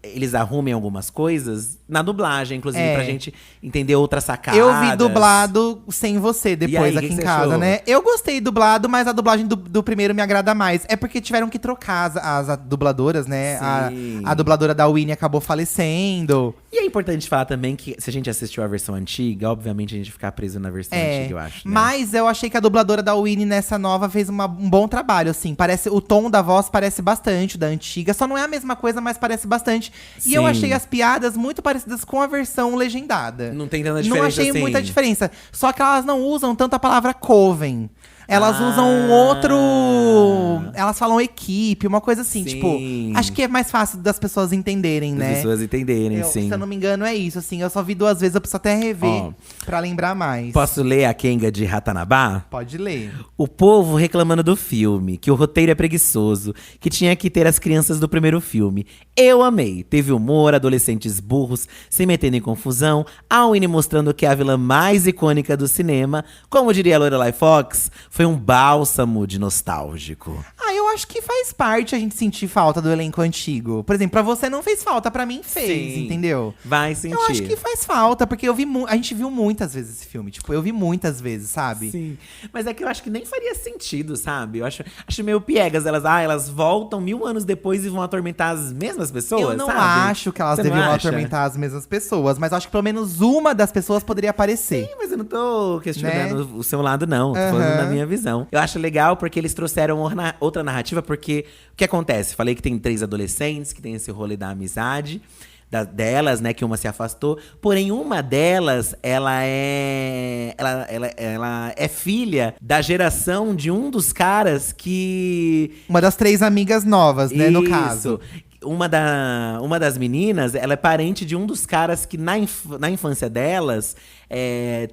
eles arrumem algumas coisas na dublagem, inclusive, pra gente entender outras sacadas. Eu vi dublado sem você depois aí, aqui que em você casa, achou? né? Eu gostei dublado, mas a dublagem do primeiro me agrada mais. É porque tiveram que trocar as dubladoras, né? Sim. A dubladora da Winnie acabou falecendo. E é importante falar também que se a gente assistiu a versão antiga, obviamente a gente ficar preso na versão antiga, eu acho. Né? Mas eu achei que a dubladora da Winnie nessa nova fez um bom trabalho, assim. O tom da voz parece bastante da antiga. Só não é a mesma coisa, mas parece bastante. E eu Sim. achei as piadas muito parecidas com a versão legendada. Não tem tanta diferença. Não achei assim. muita diferença. Só que elas não usam tanto a palavra coven. Elas usam um outro. Elas falam equipe, uma coisa assim. Sim. Tipo, acho que é mais fácil das pessoas entenderem, As né? pessoas entenderem, sim. Se eu não me engano, é isso, assim. Eu só vi 2 vezes, eu preciso até rever pra lembrar mais. Posso ler a Kenga de Ratanabá? Pode ler. O povo reclamando do filme, que o roteiro é preguiçoso, que tinha que ter as crianças do primeiro filme. Eu amei. Teve humor, adolescentes burros se metendo em confusão, a Winnie mostrando que é a vilã mais icônica do cinema. Como diria a Lorelai Fox, foi um bálsamo de nostálgico. Eu acho que faz parte a gente sentir falta do elenco antigo. Por exemplo, pra você não fez falta, pra mim fez, Sim. entendeu? Vai sentir. Eu acho que faz falta, porque a gente viu muitas vezes esse filme. Tipo, eu vi muitas vezes, sabe? Sim. Mas é que eu acho que nem faria sentido, sabe? Eu acho meio piegas. Elas voltam 1000 anos depois e vão atormentar as mesmas pessoas, Eu não sabe? acho que elas Você não deveriam acha? atormentar as mesmas pessoas, mas acho que pelo menos uma das pessoas poderia aparecer. Sim, mas eu não tô questionando Né? o seu lado, não. Tô falando da minha visão. Eu acho legal porque eles trouxeram outra narrativa, porque o que acontece? Falei que tem 3 adolescentes, que tem esse rolê da amizade. Delas, né, que uma se afastou. Porém, uma delas, ela é filha da geração de um dos caras que… Uma das 3 amigas novas, né, no Isso. caso. Uma das meninas, ela é parente de um dos caras que na infância delas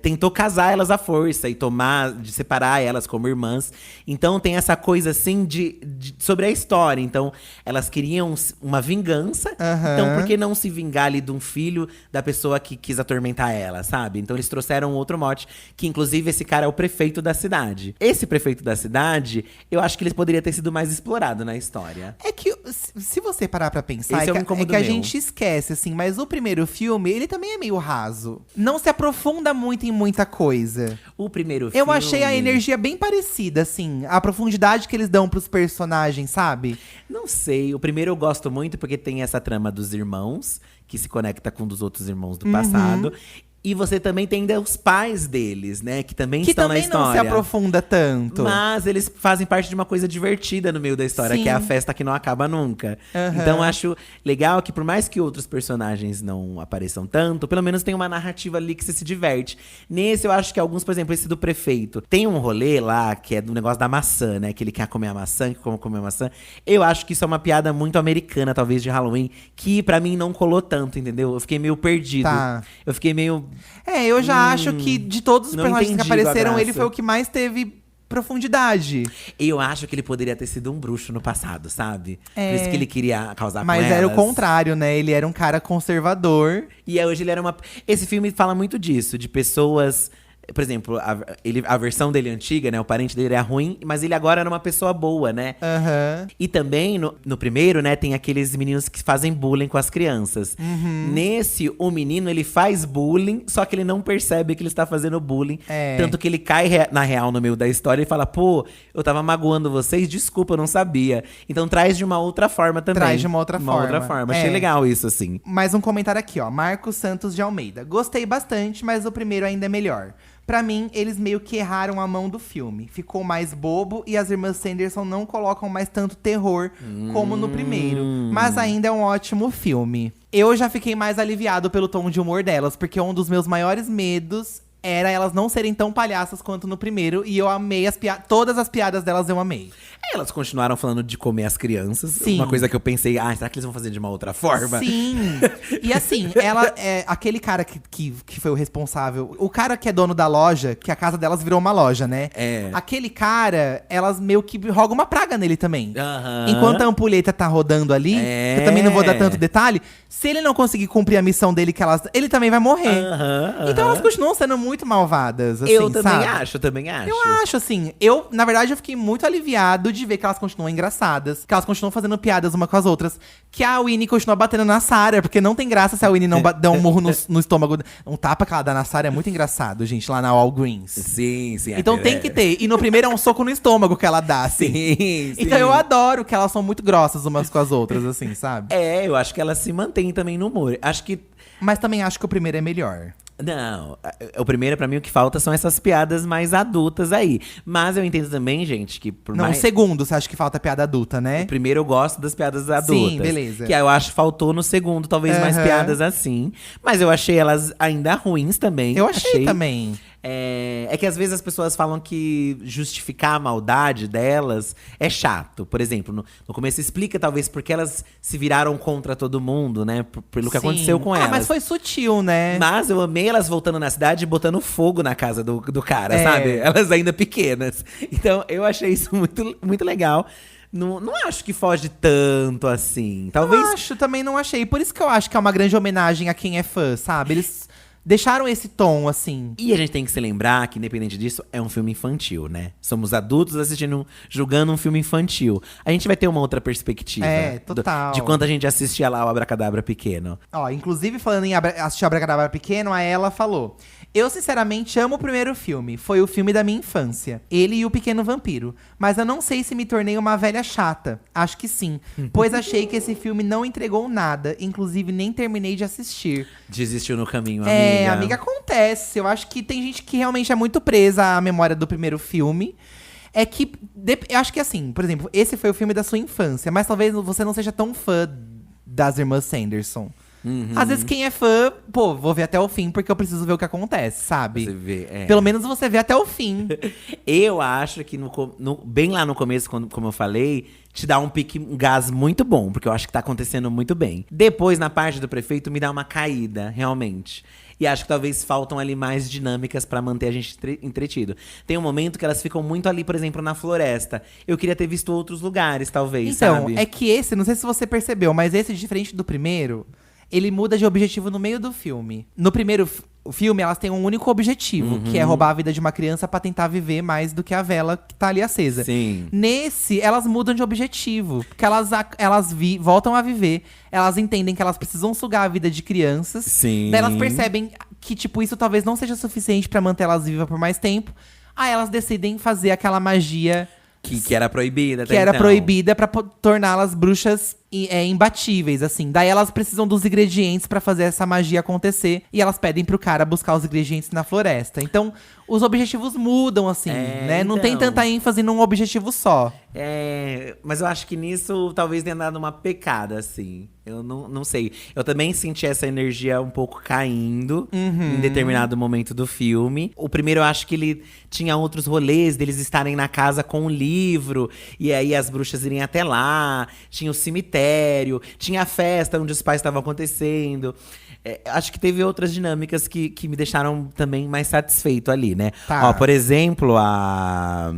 tentou casar elas à força e de separar elas como irmãs. Então tem essa coisa assim sobre a história. Então elas queriam uma vingança. Então por que não se vingar ali de um filho da pessoa que quis atormentar ela, sabe? Então eles trouxeram outro mote, que inclusive esse cara é o prefeito da cidade. Esse prefeito da cidade, eu acho que ele poderia ter sido mais explorado na história. É que, se você parar pra pensar, Esse é um é incômodo que a meu. gente esquece, assim. Mas o primeiro filme, ele também é meio raso. Não se aprofunda muito em muita coisa. O primeiro Eu filme… achei a energia bem parecida, assim. A profundidade que eles dão pros personagens, sabe? Não sei, o primeiro eu gosto muito porque tem essa trama dos irmãos, que se conecta com um dos outros irmãos do passado. E você também tem ainda os pais deles, né? Que também Que estão na também história. não se aprofunda tanto. Mas eles fazem parte de uma coisa divertida no meio da história, Sim. que é a festa que não acaba nunca. Então acho legal que por mais que outros personagens não apareçam tanto, pelo menos tem uma narrativa ali que você se diverte. Nesse eu acho que alguns, por exemplo, esse do prefeito, tem um rolê lá que é do negócio da maçã, né? Que ele quer comer a maçã, que come a maçã. Eu acho que isso é uma piada muito americana, talvez, de Halloween, que pra mim não colou tanto, entendeu? Eu fiquei meio perdido. Tá. Eu fiquei meio… Eu já acho que de todos os não personagens que entendi a apareceram, ele graça. foi o que mais teve profundidade. Eu acho que ele poderia ter sido um bruxo no passado, sabe? Por isso que ele queria causar Mas com era o elas. contrário, né? Ele era um cara conservador. E aí, hoje ele era uma… Esse filme fala muito disso, de pessoas… Por exemplo, a versão dele antiga, né? O parente dele era ruim, mas ele agora era uma pessoa boa, né? E também, no primeiro, né? Tem aqueles meninos que fazem bullying com as crianças. Nesse, o menino, ele faz bullying, só que ele não percebe que ele está fazendo bullying. Tanto que ele cai na real no meio da história e fala… Pô, eu tava magoando vocês, desculpa, eu não sabia. Então traz de uma outra forma também. Traz de uma outra forma. Achei legal isso, assim. Mais um comentário aqui, ó. Marcos Santos de Almeida. Gostei bastante, mas o primeiro ainda é melhor. Pra mim, eles meio que erraram a mão do filme. Ficou mais bobo e as irmãs Sanderson não colocam mais tanto terror como no primeiro. Mas ainda é um ótimo filme. Eu já fiquei mais aliviado pelo tom de humor delas, porque um dos meus maiores medos era elas não serem tão palhaças quanto no primeiro. E eu amei todas as piadas delas, eu amei. Elas continuaram falando de comer as crianças. Sim. Uma coisa que eu pensei, será que eles vão fazer de uma outra forma? Sim. E assim, aquele cara que foi o responsável, o cara que é dono da loja, que a casa delas virou uma loja, né? É. Aquele cara, elas meio que rogam uma praga nele também. Aham. Enquanto a ampulheta tá rodando ali, que eu também não vou dar tanto detalhe, se ele não conseguir cumprir a missão dele, ele também vai morrer. Então elas continuam sendo muito malvadas, assim, Eu também sabe? acho. Eu acho, assim, na verdade, eu fiquei muito aliviado de ver que elas continuam engraçadas, que elas continuam fazendo piadas uma com as outras, que a Winnie continua batendo na Sarah, porque não tem graça se a Winnie não der um murro no estômago. Um tapa que ela dá na Sarah é muito engraçado, gente, lá na Walgreens. Sim. Então tem que ter. E no primeiro é um soco no estômago que ela dá, assim. Sim. Então eu adoro que elas são muito grossas umas com as outras, assim, sabe? Eu acho que elas se mantêm também no humor. Acho que… Mas também acho que o primeiro é melhor. Não, o primeiro, pra mim, o que falta são essas piadas mais adultas aí. Mas eu entendo também, gente, que por Não, mais… o segundo, você acha que falta piada adulta, né? O primeiro eu gosto das piadas adultas. Sim, beleza. Que eu acho que faltou no segundo, talvez, mais piadas assim. Mas eu achei elas ainda ruins também. Eu achei também. É que às vezes as pessoas falam que justificar a maldade delas é chato. Por exemplo, no começo explica talvez porque elas se viraram contra todo mundo, né? Pelo que Sim. aconteceu com elas. Mas foi sutil, né? Mas eu amei elas voltando na cidade e botando fogo na casa do cara, sabe? Elas ainda pequenas. Então eu achei isso muito, muito legal. Não acho que foge tanto assim. Talvez… Também não achei. Por isso que eu acho que é uma grande homenagem a quem é fã, sabe? Eles deixaram esse tom, assim. E a gente tem que se lembrar que, independente disso, é um filme infantil, né? Somos adultos julgando um filme infantil. A gente vai ter uma outra perspectiva. Total. De quando a gente assistia lá o Abracadabra pequeno. Ó, inclusive falando em assistir Abracadabra pequeno, a ela falou: eu sinceramente amo o primeiro filme. Foi o filme da minha infância. Ele e o Pequeno Vampiro. Mas eu não sei se me tornei uma velha chata. Acho que sim. Pois achei que esse filme não entregou nada. Inclusive, nem terminei de assistir. Desistiu no caminho, amiga. Amiga, acontece. Eu acho que tem gente que realmente é muito presa à memória do primeiro filme. É que, eu acho que assim, por exemplo, esse foi o filme da sua infância. Mas talvez você não seja tão fã das irmãs Sanderson. Às vezes quem é fã, vou ver até o fim porque eu preciso ver o que acontece, sabe? Você vê, Pelo menos você vê até o fim. Eu acho que bem lá no começo, como eu falei, te dá um gás muito bom, porque eu acho que tá acontecendo muito bem. Depois, na parte do prefeito, me dá uma caída, realmente. E acho que talvez faltam ali mais dinâmicas pra manter a gente entretido. Tem um momento que elas ficam muito ali, por exemplo, na floresta. Eu queria ter visto outros lugares, talvez, então, sabe? é que esse, não sei se você percebeu, mas esse, diferente do primeiro, ele muda de objetivo no meio do filme. No primeiro filme, elas têm um único objetivo, que é roubar a vida de uma criança pra tentar viver mais do que a vela que tá ali acesa. Sim. Nesse, elas mudam de objetivo, porque elas voltam a viver, elas entendem que elas precisam sugar a vida de crianças. Sim. Daí elas percebem que, tipo, isso talvez não seja suficiente pra manter elas vivas por mais tempo. Aí elas decidem fazer aquela magia… Que era proibida, que era proibida pra torná-las bruxas imbatíveis, assim. Daí elas precisam dos ingredientes pra fazer essa magia acontecer. E elas pedem pro cara buscar os ingredientes na floresta. Então, os objetivos mudam, assim, né? Não tem tanta ênfase num objetivo só. Mas eu acho que nisso talvez tenha dado uma pecada, assim. Eu não sei. Eu também senti essa energia um pouco caindo em determinado momento do filme. O primeiro, eu acho que ele tinha outros rolês deles estarem na casa com um livro. E aí as bruxas irem até lá. Tinha o cemitério. Tinha a festa onde os pais estavam acontecendo. Acho que teve outras dinâmicas que me deixaram também mais satisfeito ali, né? Tá. Ó, por exemplo, a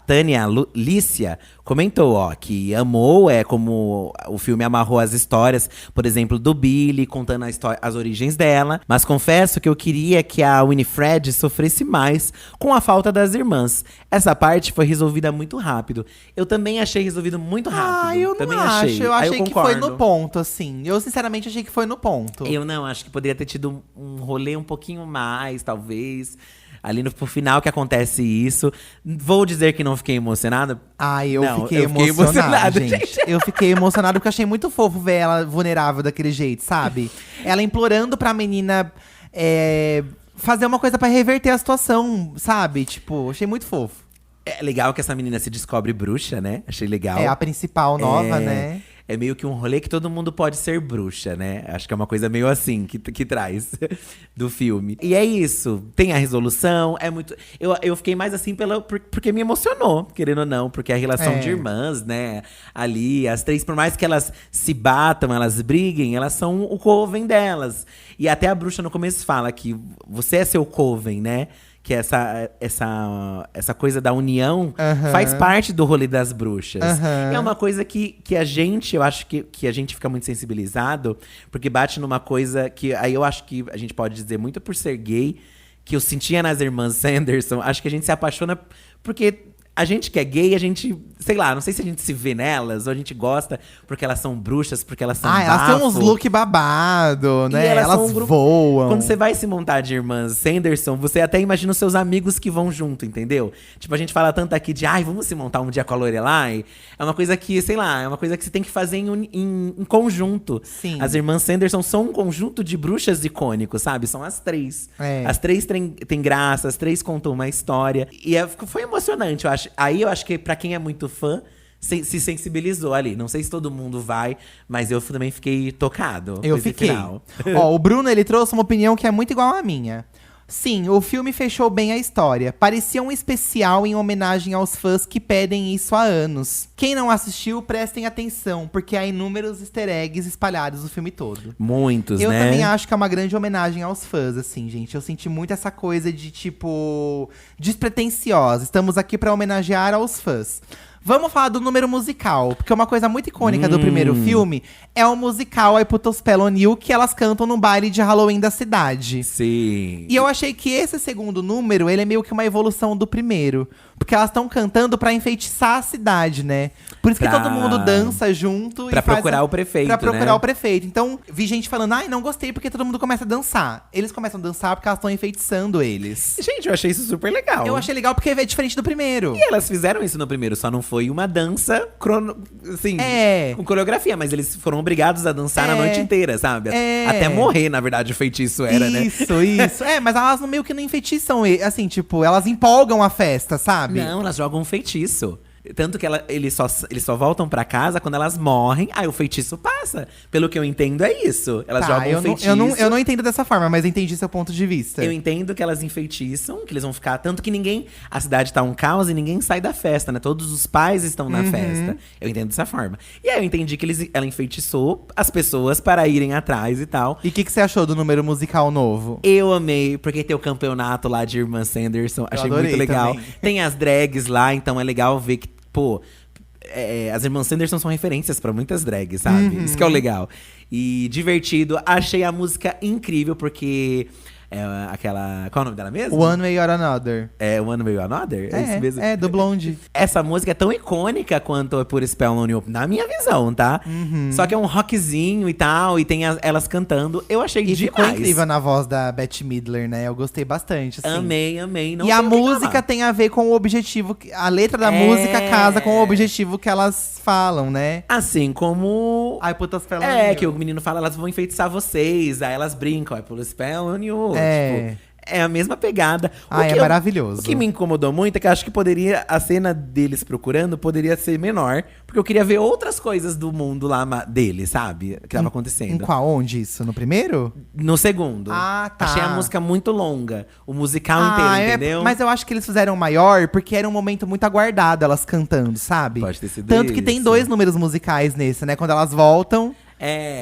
Tânia Lícia comentou, que amou como o filme amarrou as histórias, por exemplo, do Billy, contando as origens dela. Mas confesso que eu queria que a Winifred sofresse mais com a falta das irmãs. Essa parte foi resolvida muito rápido. Eu também achei resolvido muito rápido. Eu também não acho. Eu achei que foi no concordo. ponto, assim. Eu, sinceramente, achei que foi no ponto. Eu não, acho que poderia ter tido um rolê um pouquinho mais, talvez. Ali pro final que acontece isso. Vou dizer que não fiquei emocionada. Eu fiquei emocionado, gente. Eu fiquei emocionado porque eu achei muito fofo ver ela vulnerável daquele jeito, sabe? Ela implorando pra menina fazer uma coisa pra reverter a situação, sabe? Tipo, achei muito fofo. É legal que essa menina se descobre bruxa, né? Achei legal. É a principal nova, né? é meio que um rolê que todo mundo pode ser bruxa, né? Acho que é uma coisa meio assim que traz do filme. E é isso. Tem a resolução, é muito… Eu fiquei mais assim porque me emocionou, querendo ou não. Porque a relação de irmãs, né? Ali, as três, por mais que elas se batam, elas briguem, elas são o coven delas. E até a bruxa no começo fala que você é seu coven, né? Que essa coisa da união faz parte do rolê das bruxas. E é uma coisa que a gente, eu acho que a gente fica muito sensibilizado, porque bate numa coisa que aí eu acho que a gente pode dizer muito por ser gay, que eu sentia nas irmãs Sanderson. Acho que a gente se apaixona porque a gente que é gay, a gente, sei lá, não sei se a gente se vê nelas, ou a gente gosta porque elas são bruxas, porque elas são elas têm uns look babado, né? Elas voam. Quando você vai se montar de irmãs Sanderson, você até imagina os seus amigos que vão junto, entendeu? Tipo, a gente fala tanto aqui de, vamos se montar um dia com a Lorelai. É uma coisa que, sei lá, é uma coisa que você tem que fazer em conjunto. Sim. As irmãs Sanderson são um conjunto de bruxas icônicos, sabe? São as três. As três têm graça, as três contam uma história. E foi emocionante, eu acho. Aí eu acho que pra quem é muito fã, se sensibilizou ali. Não sei se todo mundo vai, mas eu também fiquei tocado. Eu fiquei. Ó, o Bruno, ele trouxe uma opinião que é muito igual à minha. Sim, o filme fechou bem a história. Parecia um especial em homenagem aos fãs que pedem isso há anos. Quem não assistiu, prestem atenção, porque há inúmeros easter eggs espalhados no filme todo. Muitos, né? Eu também acho acho que é uma grande homenagem aos fãs, assim, gente. Eu senti muito essa coisa de, tipo, despretensiosa. Estamos aqui pra homenagear aos fãs. Vamos falar do número musical, porque uma coisa muito icônica do primeiro filme é o musical I Put a Spell on You, que elas cantam no baile de Halloween da cidade. Sim. E eu achei que esse segundo número, ele é meio que uma evolução do primeiro. Porque elas estão cantando pra enfeitiçar a cidade, né? Por isso que todo mundo dança junto. Pra procurar o prefeito, Pra procurar né? o prefeito. Então, vi gente falando, não gostei porque todo mundo começa a dançar. Eles começam a dançar porque elas estão enfeitiçando eles. Gente, eu achei isso super legal. Eu achei legal porque é diferente do primeiro. E elas fizeram isso no primeiro, só não foi uma dança com coreografia, mas eles foram obrigados a dançar a noite inteira, sabe? Até morrer, na verdade, o feitiço era, né? Isso. Mas elas meio que não enfeitiçam, assim, tipo, elas empolgam a festa, sabe? Não, elas jogam um feitiço. Tanto que eles só voltam pra casa quando elas morrem. Aí o feitiço passa. Pelo que eu entendo, é isso. Elas jogam um feitiço. Eu não entendo dessa forma, mas entendi seu ponto de vista. Eu entendo que elas enfeitiçam, que eles vão ficar… Tanto que ninguém… A cidade tá um caos e ninguém sai da festa, né? Todos os pais estão na festa. Eu entendo dessa forma. E aí eu entendi que ela enfeitiçou as pessoas para irem atrás e tal. E o que você achou do número musical novo? Eu amei, porque tem o campeonato lá de Irmã Sanderson. Achei muito legal. Também. Tem as drags lá, então é legal ver que, pô… as irmãs Sanderson são referências pra muitas drags, sabe? Isso que é o legal. E divertido. Achei a música incrível, porque… aquela… Qual é o nome dela mesmo? One Way or Another. É One Way or Another? É isso mesmo? É, do Blonde. Essa música é tão icônica quanto Put Spell on You, na minha visão, tá? Só que é um rockzinho e tal, e tem elas cantando. Eu achei demais. Ficou incrível na voz da Bette Midler, né? Eu gostei bastante, assim. Amei. Não e a música tem a ver com o objetivo… A letra da música casa com o objetivo que elas falam, né? Assim como… I Put a Spell on You. Que o menino fala, elas vão enfeitiçar vocês. Aí elas brincam, I Put a Spell on You. É. Tipo, é a mesma pegada. É maravilhoso. O que me incomodou muito é que eu acho que a cena deles procurando poderia ser menor. Porque eu queria ver outras coisas do mundo lá deles, sabe? Que tava acontecendo. Em qual? Onde isso? No primeiro? No segundo. Tá. Achei a música muito longa. O musical inteiro, entendeu? Mas eu acho que eles fizeram maior porque era um momento muito aguardado, elas cantando, sabe? Pode ter sido Tanto que tem 2 números musicais nesse, né? Quando elas voltam…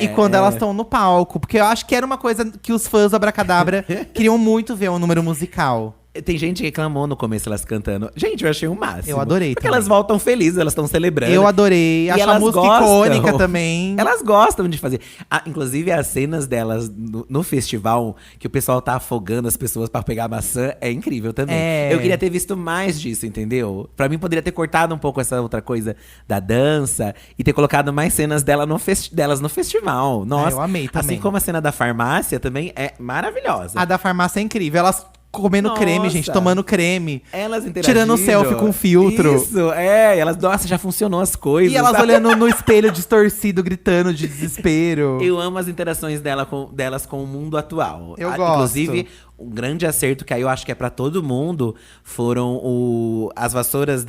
E quando elas estão no palco. Porque eu acho que era uma coisa que os fãs do Abracadabra queriam muito ver um número musical. Tem gente que reclamou no começo elas cantando. Gente, eu achei o máximo. Eu adorei Porque também. elas voltam felizes, elas estão celebrando. Eu adorei. Acho a música icônica também. Elas gostam de fazer. Inclusive, as cenas delas no festival, que o pessoal tá afogando as pessoas pra pegar maçã, é incrível também. Eu queria ter visto mais disso, entendeu? Pra mim, poderia ter cortado um pouco essa outra coisa da dança e ter colocado mais cenas delas no festival. Nossa, eu amei também. Assim como a cena da farmácia também é maravilhosa. A da farmácia é incrível. Elas comendo creme, gente, tomando creme. Elas interagindo. Tirando selfie com filtro. Isso, elas, nossa, já funcionou as coisas. E elas olhando no espelho distorcido, gritando de desespero. Eu amo as interações delas com o mundo atual. Eu gosto. Inclusive, um grande acerto que aí eu acho que é pra todo mundo foram as vassouras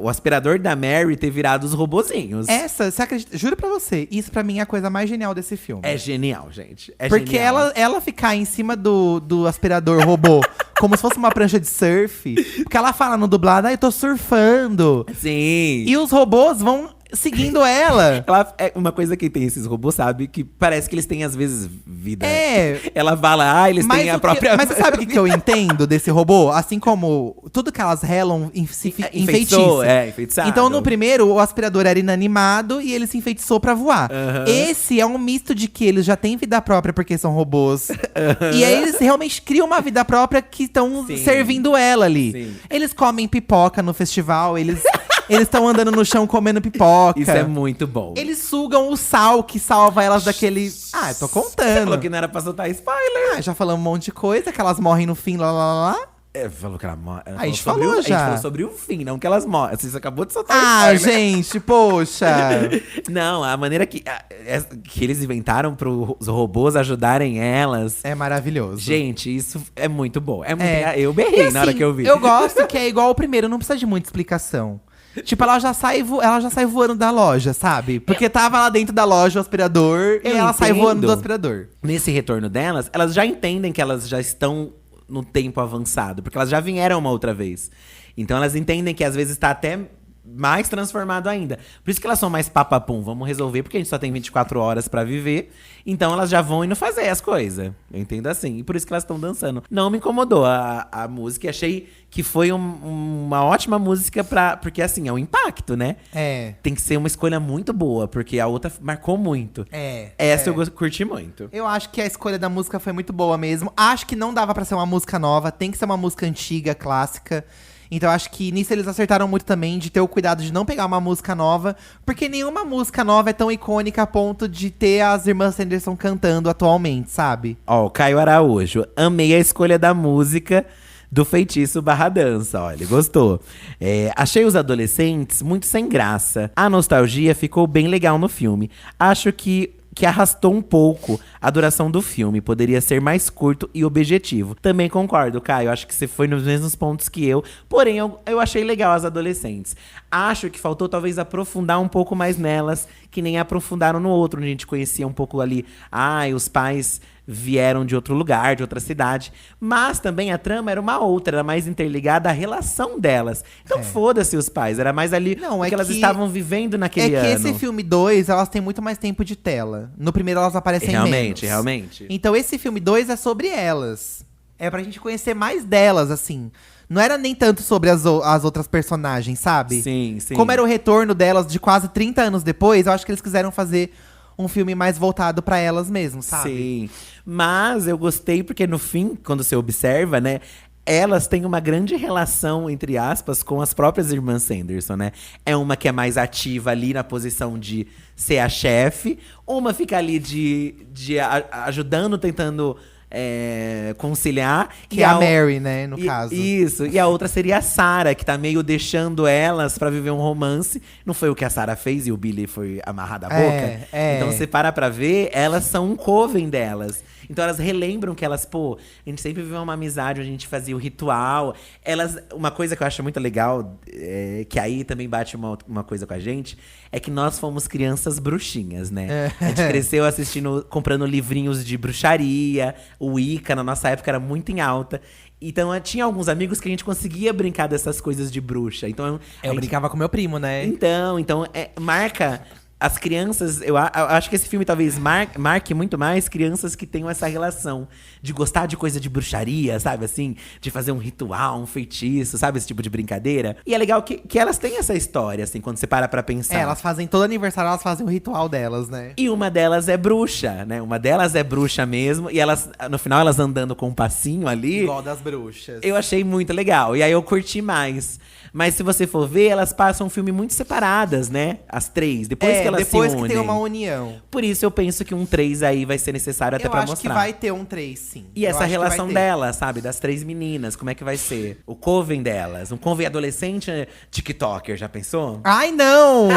o aspirador da Mary ter virado os robozinhos. Você acredita? Juro pra você, isso pra mim é a coisa mais genial desse filme. É genial, gente. É porque genial. ela ficar em cima do aspirador robô como se fosse uma prancha de surf. Porque ela fala no dublado, eu tô surfando. Sim. E os robôs vão seguindo ela. Ela é uma coisa que tem esses robôs, sabe? Que parece que eles têm, às vezes, vida. É. Ela fala, eles têm a própria… Mas você sabe o que eu entendo desse robô? Assim como tudo que elas relam se enfeitiça. Enfeitiçado. Então, no primeiro, o aspirador era inanimado e ele se enfeitiçou pra voar. Esse é um misto de que eles já têm vida própria porque são robôs. E aí eles realmente criam uma vida própria que estão servindo ela ali. Sim. Eles comem pipoca no festival, eles estão andando no chão comendo pipoca. Isso é muito bom. Eles sugam o sal que salva elas daquele… eu tô contando. Você falou que não era pra soltar spoiler. Já falamos um monte de coisa, que elas morrem no fim, lá. Falou que ela morre. A gente falou já. A gente falou sobre o fim, não que elas morrem. Você acabou de soltar spoiler. Gente, poxa. Não, a maneira que eles inventaram pros robôs ajudarem elas… É maravilhoso. Gente, isso é muito bom. Eu berrei na hora que eu vi. Eu gosto que é igual o primeiro, não precisa de muita explicação. Tipo, ela já sai voando da loja, sabe? Porque tava lá dentro da loja o aspirador e ela sai voando do aspirador. Nesse retorno delas, elas já entendem que elas já estão no tempo avançado. Porque elas já vieram uma outra vez. Então elas entendem que às vezes tá até mais transformado ainda. Por isso que elas são mais papapum. Vamos resolver, porque a gente só tem 24 horas pra viver. Então elas já vão indo fazer as coisas. Eu entendo assim. E por isso que elas estão dançando. Não me incomodou a música. Achei que foi uma ótima música porque assim, é um impacto, né? Tem que ser uma escolha muito boa, porque a outra marcou muito. Essa eu curti muito. Eu acho que a escolha da música foi muito boa mesmo. Acho que não dava pra ser uma música nova. Tem que ser uma música antiga, clássica. Então acho que nisso eles acertaram muito também, de ter o cuidado de não pegar uma música nova. Porque nenhuma música nova é tão icônica a ponto de ter as irmãs Sanderson cantando atualmente, sabe? Ó, o Caio Araújo. Amei a escolha da música do Feitiço / Dança, olha, gostou. Achei os adolescentes muito sem graça. A nostalgia ficou bem legal no filme. Acho que arrastou um pouco a duração do filme. Poderia ser mais curto e objetivo. Também concordo, Caio. Acho que você foi nos mesmos pontos que eu. Porém, eu achei legal as adolescentes. Acho que faltou talvez aprofundar um pouco mais nelas, que nem aprofundaram no outro, onde a gente conhecia um pouco ali. Os pais vieram de outro lugar, de outra cidade. Mas também a trama era uma outra, era mais interligada à relação delas. Então foda-se os pais, era mais ali o que elas estavam vivendo naquele ano. É que esse filme 2, elas têm muito mais tempo de tela. No primeiro elas aparecem menos. Realmente. Então esse filme 2 é sobre elas. É pra gente conhecer mais delas, assim. Não era nem tanto sobre as outras personagens, sabe? Sim. Como era o retorno delas de quase 30 anos depois, eu acho que eles quiseram fazer um filme mais voltado pra elas mesmo, sabe? Sim. Mas eu gostei porque no fim, quando você observa, né? Elas têm uma grande relação, entre aspas, com as próprias irmãs Sanderson, né? É uma que é mais ativa ali na posição de ser a chefe. Uma fica ali ajudando, tentando conciliar. Que é a Mary, né, no caso. Isso. E a outra seria a Sarah, que tá meio deixando elas pra viver um romance. Não foi o que a Sarah fez e o Billy foi amarrado à boca? Então você para pra ver, elas são um coven delas. Então elas relembram que elas, a gente sempre viveu uma amizade, onde a gente fazia o ritual. Uma coisa que eu acho muito legal, que aí também bate uma coisa com a gente, é que nós fomos crianças bruxinhas, né? A gente cresceu comprando livrinhos de bruxaria. O Wicca, na nossa época, era muito em alta. Então, tinha alguns amigos que a gente conseguia brincar dessas coisas de bruxa. Então, eu brincava com meu primo, né? Então marca… As crianças, eu acho que esse filme talvez marque muito mais crianças que tenham essa relação de gostar de coisa de bruxaria, sabe assim? De fazer um ritual, um feitiço, sabe? Esse tipo de brincadeira. E é legal que elas têm essa história, assim, quando você para pra pensar. Elas fazem todo aniversário, elas fazem o ritual delas, né? E uma delas é bruxa, né? Uma delas é bruxa mesmo. E elas, no final, elas andando com um passinho ali. Igual das bruxas. Eu achei muito legal. E aí eu curti mais. Mas se você for ver, elas passam um filme muito separadas, né? As três. Depois que elas se unem. Depois que tem uma união. Por isso eu penso que um 3 aí vai ser necessário até pra mostrar. Eu acho que vai ter um 3, sim. E essa relação delas, sabe? Das 3 meninas, como é que vai ser? O coven delas. Um coven adolescente TikToker, já pensou? Ai, não!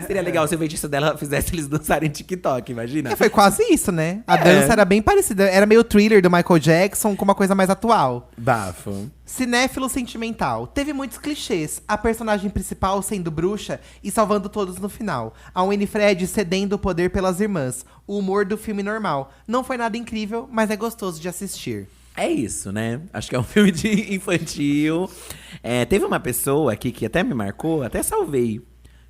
Seria legal se o feitiço dela fizesse eles dançarem TikTok, imagina? Foi quase isso, né? A dança era bem parecida. Era meio thriller do Michael Jackson com uma coisa mais atual. Bafo. Cinéfilo sentimental. Teve muitos clichês. A personagem principal sendo bruxa e salvando todos no final. A Winifred cedendo o poder pelas irmãs. O humor do filme normal. Não foi nada incrível, mas é gostoso de assistir. É isso, né? Acho que é um filme de infantil. Teve uma pessoa aqui que até me marcou, até salvei.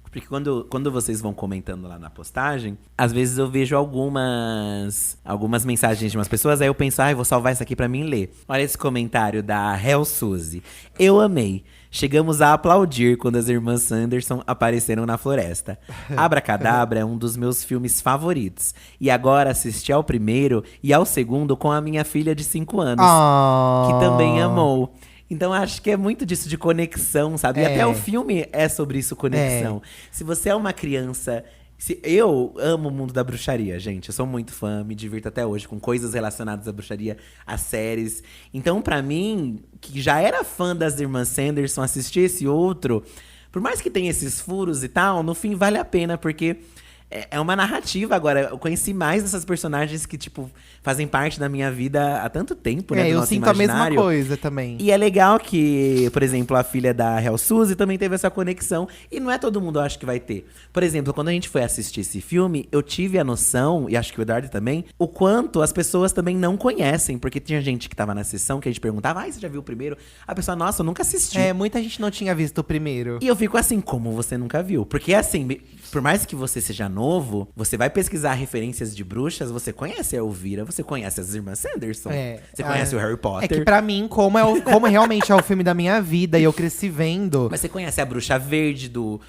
Porque quando vocês vão comentando lá na postagem, às vezes eu vejo algumas mensagens de umas pessoas, aí eu penso, vou salvar isso aqui pra mim ler. Olha esse comentário da Hel Suzy. Eu amei. Chegamos a aplaudir quando as irmãs Sanderson apareceram na floresta. Abracadabra é um dos meus filmes favoritos. E agora assisti ao primeiro e ao segundo com a minha filha de 5 anos, que também amou. Então acho que é muito disso de conexão, sabe? E até o filme é sobre isso, conexão. Se você é uma criança… Eu amo o mundo da bruxaria, gente. Eu sou muito fã, me divirto até hoje com coisas relacionadas à bruxaria, às séries. Então, pra mim, que já era fã das irmãs Sanderson, assistir esse outro, por mais que tenha esses furos e tal, no fim vale a pena, porque… É uma narrativa agora. Eu conheci mais dessas personagens que, tipo, fazem parte da minha vida há tanto tempo, né? Do eu nosso sinto imaginário. a mesma coisa também. E é legal que, por exemplo, a filha da Hel Suzy também teve essa conexão. E não é todo mundo, eu acho, que vai ter. Por exemplo, quando a gente foi assistir esse filme, eu tive a noção, e acho que o Eduardo também, o quanto as pessoas também não conhecem. Porque tinha gente que tava na sessão, que a gente perguntava, você já viu o primeiro? A pessoa, nossa, eu nunca assisti. Muita gente não tinha visto o primeiro. E eu fico assim, como você nunca viu? Porque assim, por mais que você seja novo, você vai pesquisar referências de bruxas, você conhece a Elvira, você conhece as irmãs Sanderson, você conhece o Harry Potter. É que pra mim, como realmente é o filme da minha vida e eu cresci vendo… Mas você conhece a Bruxa Verde do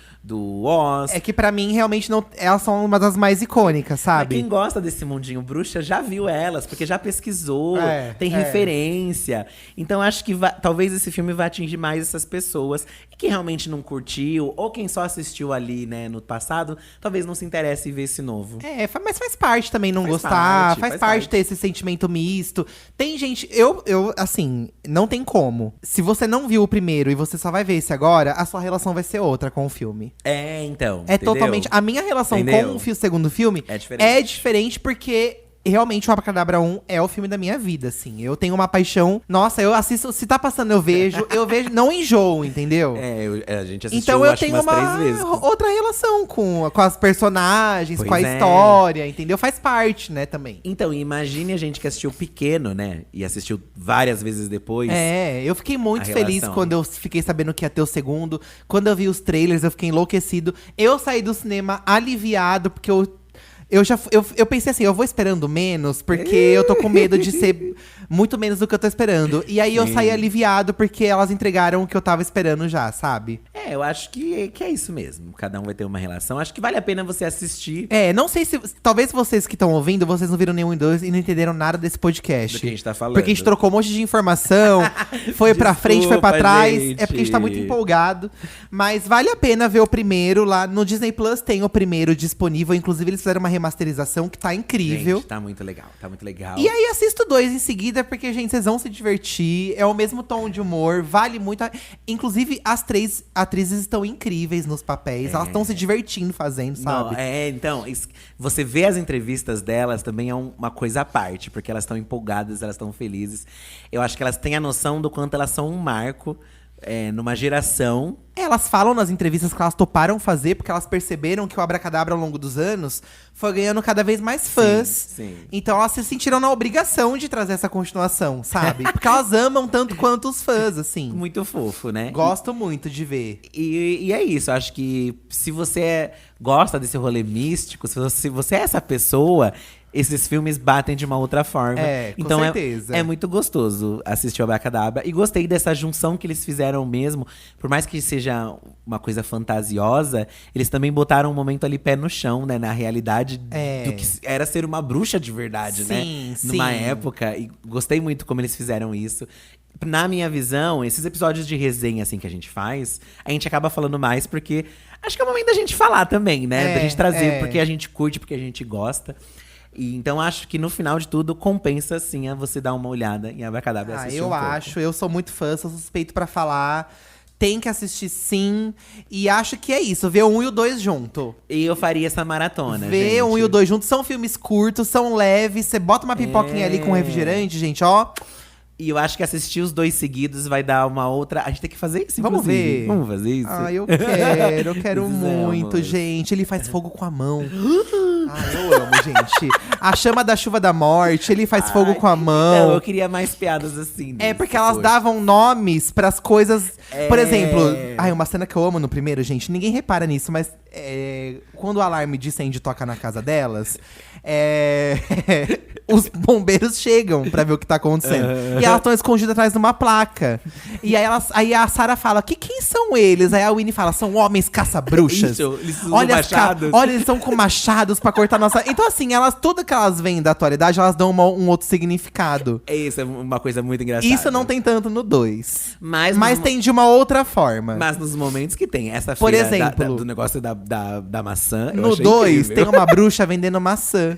Oz. É que pra mim, realmente, não, elas são uma das mais icônicas, sabe? Mas quem gosta desse mundinho bruxa já viu elas, porque já pesquisou, tem é. referência. Então acho que talvez esse filme vai atingir mais essas pessoas. E quem realmente não curtiu, ou quem só assistiu ali, né, no passado, talvez não se interesse em ver esse novo. Mas faz parte também não gostar, faz parte ter esse sentimento misto. Tem gente, assim, não tem como. Se você não viu o primeiro e você só vai ver esse agora, a sua relação vai ser outra com o filme. Então. É entendeu? Totalmente. A minha relação com o segundo filme é diferente porque… Realmente, o Abracadabra 1 é o filme da minha vida, assim. Eu tenho uma paixão… Nossa, eu assisto… Se tá passando, eu vejo, não enjoo, entendeu? A gente assistiu, então eu acho, tenho umas 3 vezes. outra relação com as personagens, pois com a história, entendeu? Faz parte, né, também. Então, imagine a gente que assistiu pequeno, né? E assistiu várias vezes depois. Eu fiquei muito feliz quando eu fiquei sabendo que ia ter o segundo. Quando eu vi os trailers, eu fiquei enlouquecido. Eu saí do cinema aliviado, porque eu pensei assim, eu vou esperando menos, porque eu tô com medo de ser muito menos do que eu tô esperando. E aí eu saí aliviado, porque elas entregaram o que eu tava esperando já, sabe? Eu acho que é isso mesmo. Cada um vai ter uma relação. Acho que vale a pena você assistir. Não sei se… Talvez vocês que estão ouvindo, vocês não viram nenhum e dois e não entenderam nada desse podcast. Do que a gente tá falando. Porque a gente trocou um monte de informação, foi pra frente, foi pra trás. Gente. É porque a gente tá muito empolgado. Mas vale a pena ver o primeiro lá. No Disney Plus tem o primeiro disponível. Inclusive, eles fizeram uma remasterização que tá incrível. Gente, tá muito legal. E aí, assisto o 2 em seguida, porque, gente, vocês vão se divertir. É o mesmo tom de humor, vale muito. Inclusive, as 3 atrizes estão incríveis nos papéis. Elas estão se divertindo fazendo, sabe? Então, você vê as entrevistas delas também é uma coisa à parte. Porque elas estão empolgadas, elas estão felizes. Eu acho que elas têm a noção do quanto elas são um marco numa geração. Elas falam nas entrevistas que elas toparam fazer, porque elas perceberam que o Abracadabra, ao longo dos anos, foi ganhando cada vez mais fãs. Sim. Então elas se sentiram na obrigação de trazer essa continuação, sabe? Porque elas amam tanto quanto os fãs, assim. Muito fofo, né? Gosto muito de ver. E é isso, acho que se você gosta desse rolê místico, se você é essa pessoa… Esses filmes batem de uma outra forma. Com certeza. É muito gostoso assistir o Abracadabra. E gostei dessa junção que eles fizeram mesmo. Por mais que seja uma coisa fantasiosa, eles também botaram um momento ali pé no chão, né? Na realidade do que era ser uma bruxa de verdade, né? Numa época. E gostei muito como eles fizeram isso. Na minha visão, esses episódios de resenha, assim, que a gente faz, a gente acaba falando mais porque… Acho que é o momento da gente falar também, né? Da gente trazer porque a gente curte, porque a gente gosta. E então acho que no final de tudo compensa sim a você dar uma olhada em Abracadabra e assistir eu sou muito fã, sou suspeito pra falar. Tem que assistir sim. E acho que é isso. Ver o 1 e o 2 junto. E eu faria essa maratona, Ver gente. o 1 e o 2 juntos. São filmes curtos, são leves. Você bota uma pipoquinha ali com refrigerante, gente, ó. E eu acho que assistir os 2 seguidos vai dar uma outra… A gente tem que fazer isso, Vamos inclusive. ver. Vamos fazer isso? Ai, eu quero muito, Precisamos. gente. Ele faz fogo com a mão. Ai, eu amo, gente. A chama da chuva da morte, ele faz fogo com a mão. Não, eu queria mais piadas assim. É, disso, porque elas poxa. davam nomes pras coisas. Por É. exemplo, uma cena que eu amo no primeiro, gente, ninguém repara nisso, mas quando o alarme de incêndio toca na casa delas, os bombeiros chegam pra ver o que tá acontecendo. E elas estão escondidas atrás de uma placa. E aí a Sarah fala: quem são eles? Aí a Winnie fala: são homens caça-bruxas. Isso, eles usam Olha, machados. olha, eles estão com machados pra cortar nossa. Então, assim, tudo que elas veem da atualidade, elas dão um outro significado. Isso é uma coisa muito engraçada. Isso não tem tanto no 2. Mas Tem de uma outra forma. Mas nos momentos que tem essa Por feira exemplo, do negócio da maçã, eu No achei 2, incrível. tem uma bruxa vendendo maçã.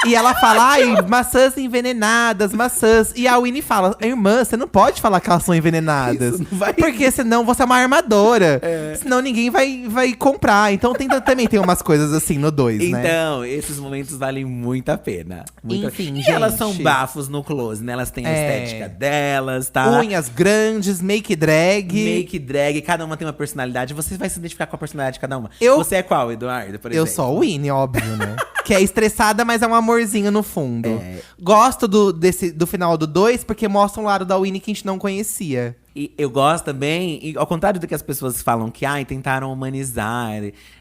E ela fala: ai, maçãs envenenadas, maçãs. E a Winnie fala: irmã, você não pode falar que elas são envenenadas. Isso não vai- Porque senão você é uma armadora. Senão ninguém vai comprar. Então também tem umas coisas assim no 2, né? Então, esses momentos valem muito a pena. Enfim, e gente. elas são bafos no close, né? Elas têm a estética delas, tá? Unhas grandes, make drag. Make drag, cada uma tem uma personalidade. Você vai se identificar com a personalidade de cada uma. Eu- Você é qual, Eduardo, por Eu exemplo? sou a Winnie, óbvio, né? Que é estressada, mas é um amorzinho no fundo. É. Gosto do final do 2, porque mostra um lado da Winnie que a gente não conhecia. E eu gosto também, e ao contrário do que as pessoas falam, que tentaram humanizar.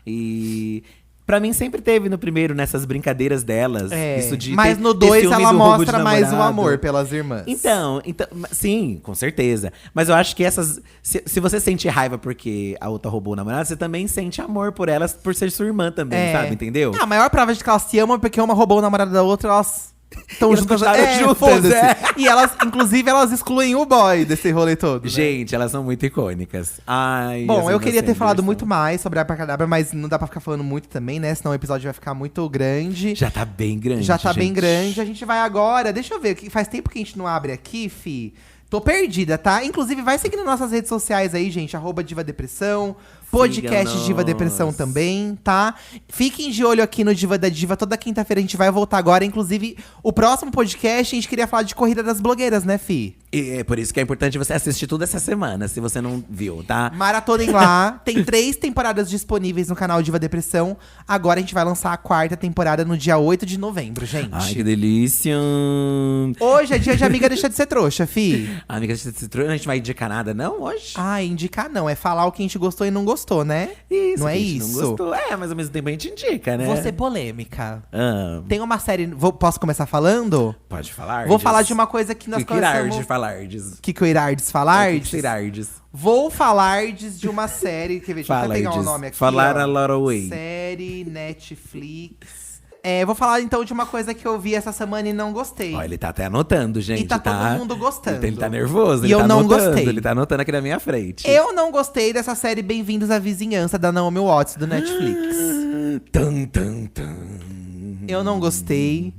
E pra mim sempre teve no primeiro, nessas brincadeiras delas. Isso de mas ter- no ter 2 ciúme ela do roubo mostra de mais o namorado. amor pelas irmãs. Então, sim, com certeza. Mas eu acho que essas… Se você sente raiva porque a outra roubou o namorado, você também sente amor por elas, por ser sua irmã também, sabe? Entendeu? A maior prova de que elas se amam é porque uma roubou o namorado da outra, elas estão Elas juntas. continuaram juntas, foda-se. é. E elas, inclusive, elas excluem o boy desse rolê todo. né? Gente, elas são muito icônicas. Ai, Bom, as eu queria ter Sanders falado são- muito mais sobre a Abracadabra, mas não dá pra ficar falando muito também, né? Senão o episódio vai ficar muito grande. Já tá bem grande, Já tá bem gente. grande. A gente vai agora. Deixa eu ver, que faz tempo que a gente não abre aqui, fi. Tô perdida, tá? Inclusive, vai seguindo nossas redes sociais aí, gente. @DivaDepressão. Podcast Siga-nos. Diva Depressão também, tá? Fiquem de olho aqui no Diva da Diva. Toda quinta-feira a gente vai voltar agora. Inclusive, o próximo podcast a gente queria falar de Corrida das Blogueiras, né, fi? E é por isso que é importante você assistir tudo essa semana, se você não viu, tá? Maratonem lá. Tem 3 temporadas disponíveis no canal Diva Depressão. Agora a gente vai lançar a 4ª temporada no dia 8 de novembro, gente. Ai, que delícia! Hoje é dia de amiga deixa de ser trouxa, fi. Amiga, a gente vai indicar nada, não, hoje? Ah, indicar não. É falar o que a gente gostou e não gostou, né? Isso, Não é que a gente isso. Não gostou. Mas ao mesmo tempo a gente indica, né? Vou ser polêmica. Ah, Tem uma série… Posso começar falando? pode falar. Vou falar de uma coisa que nós que irardes conversamos… falardes. Que eu irardes falar? Que irardes. Vou falardes de uma série… Quer ver? Deixa eu até pegar o Falardes. nome aqui. Falar ó. a lot away. Série, Netflix… vou falar então de uma coisa que eu vi essa semana e não gostei. Ó, ele tá até anotando, gente. E tá todo mundo gostando. Ele tá nervoso, E ele eu tá não anotando, gostei. Ele tá anotando aqui na minha frente. Eu não gostei dessa série Bem-vindos à Vizinhança, da Naomi Watts, do Netflix. Tum, tum, tum. Eu não gostei.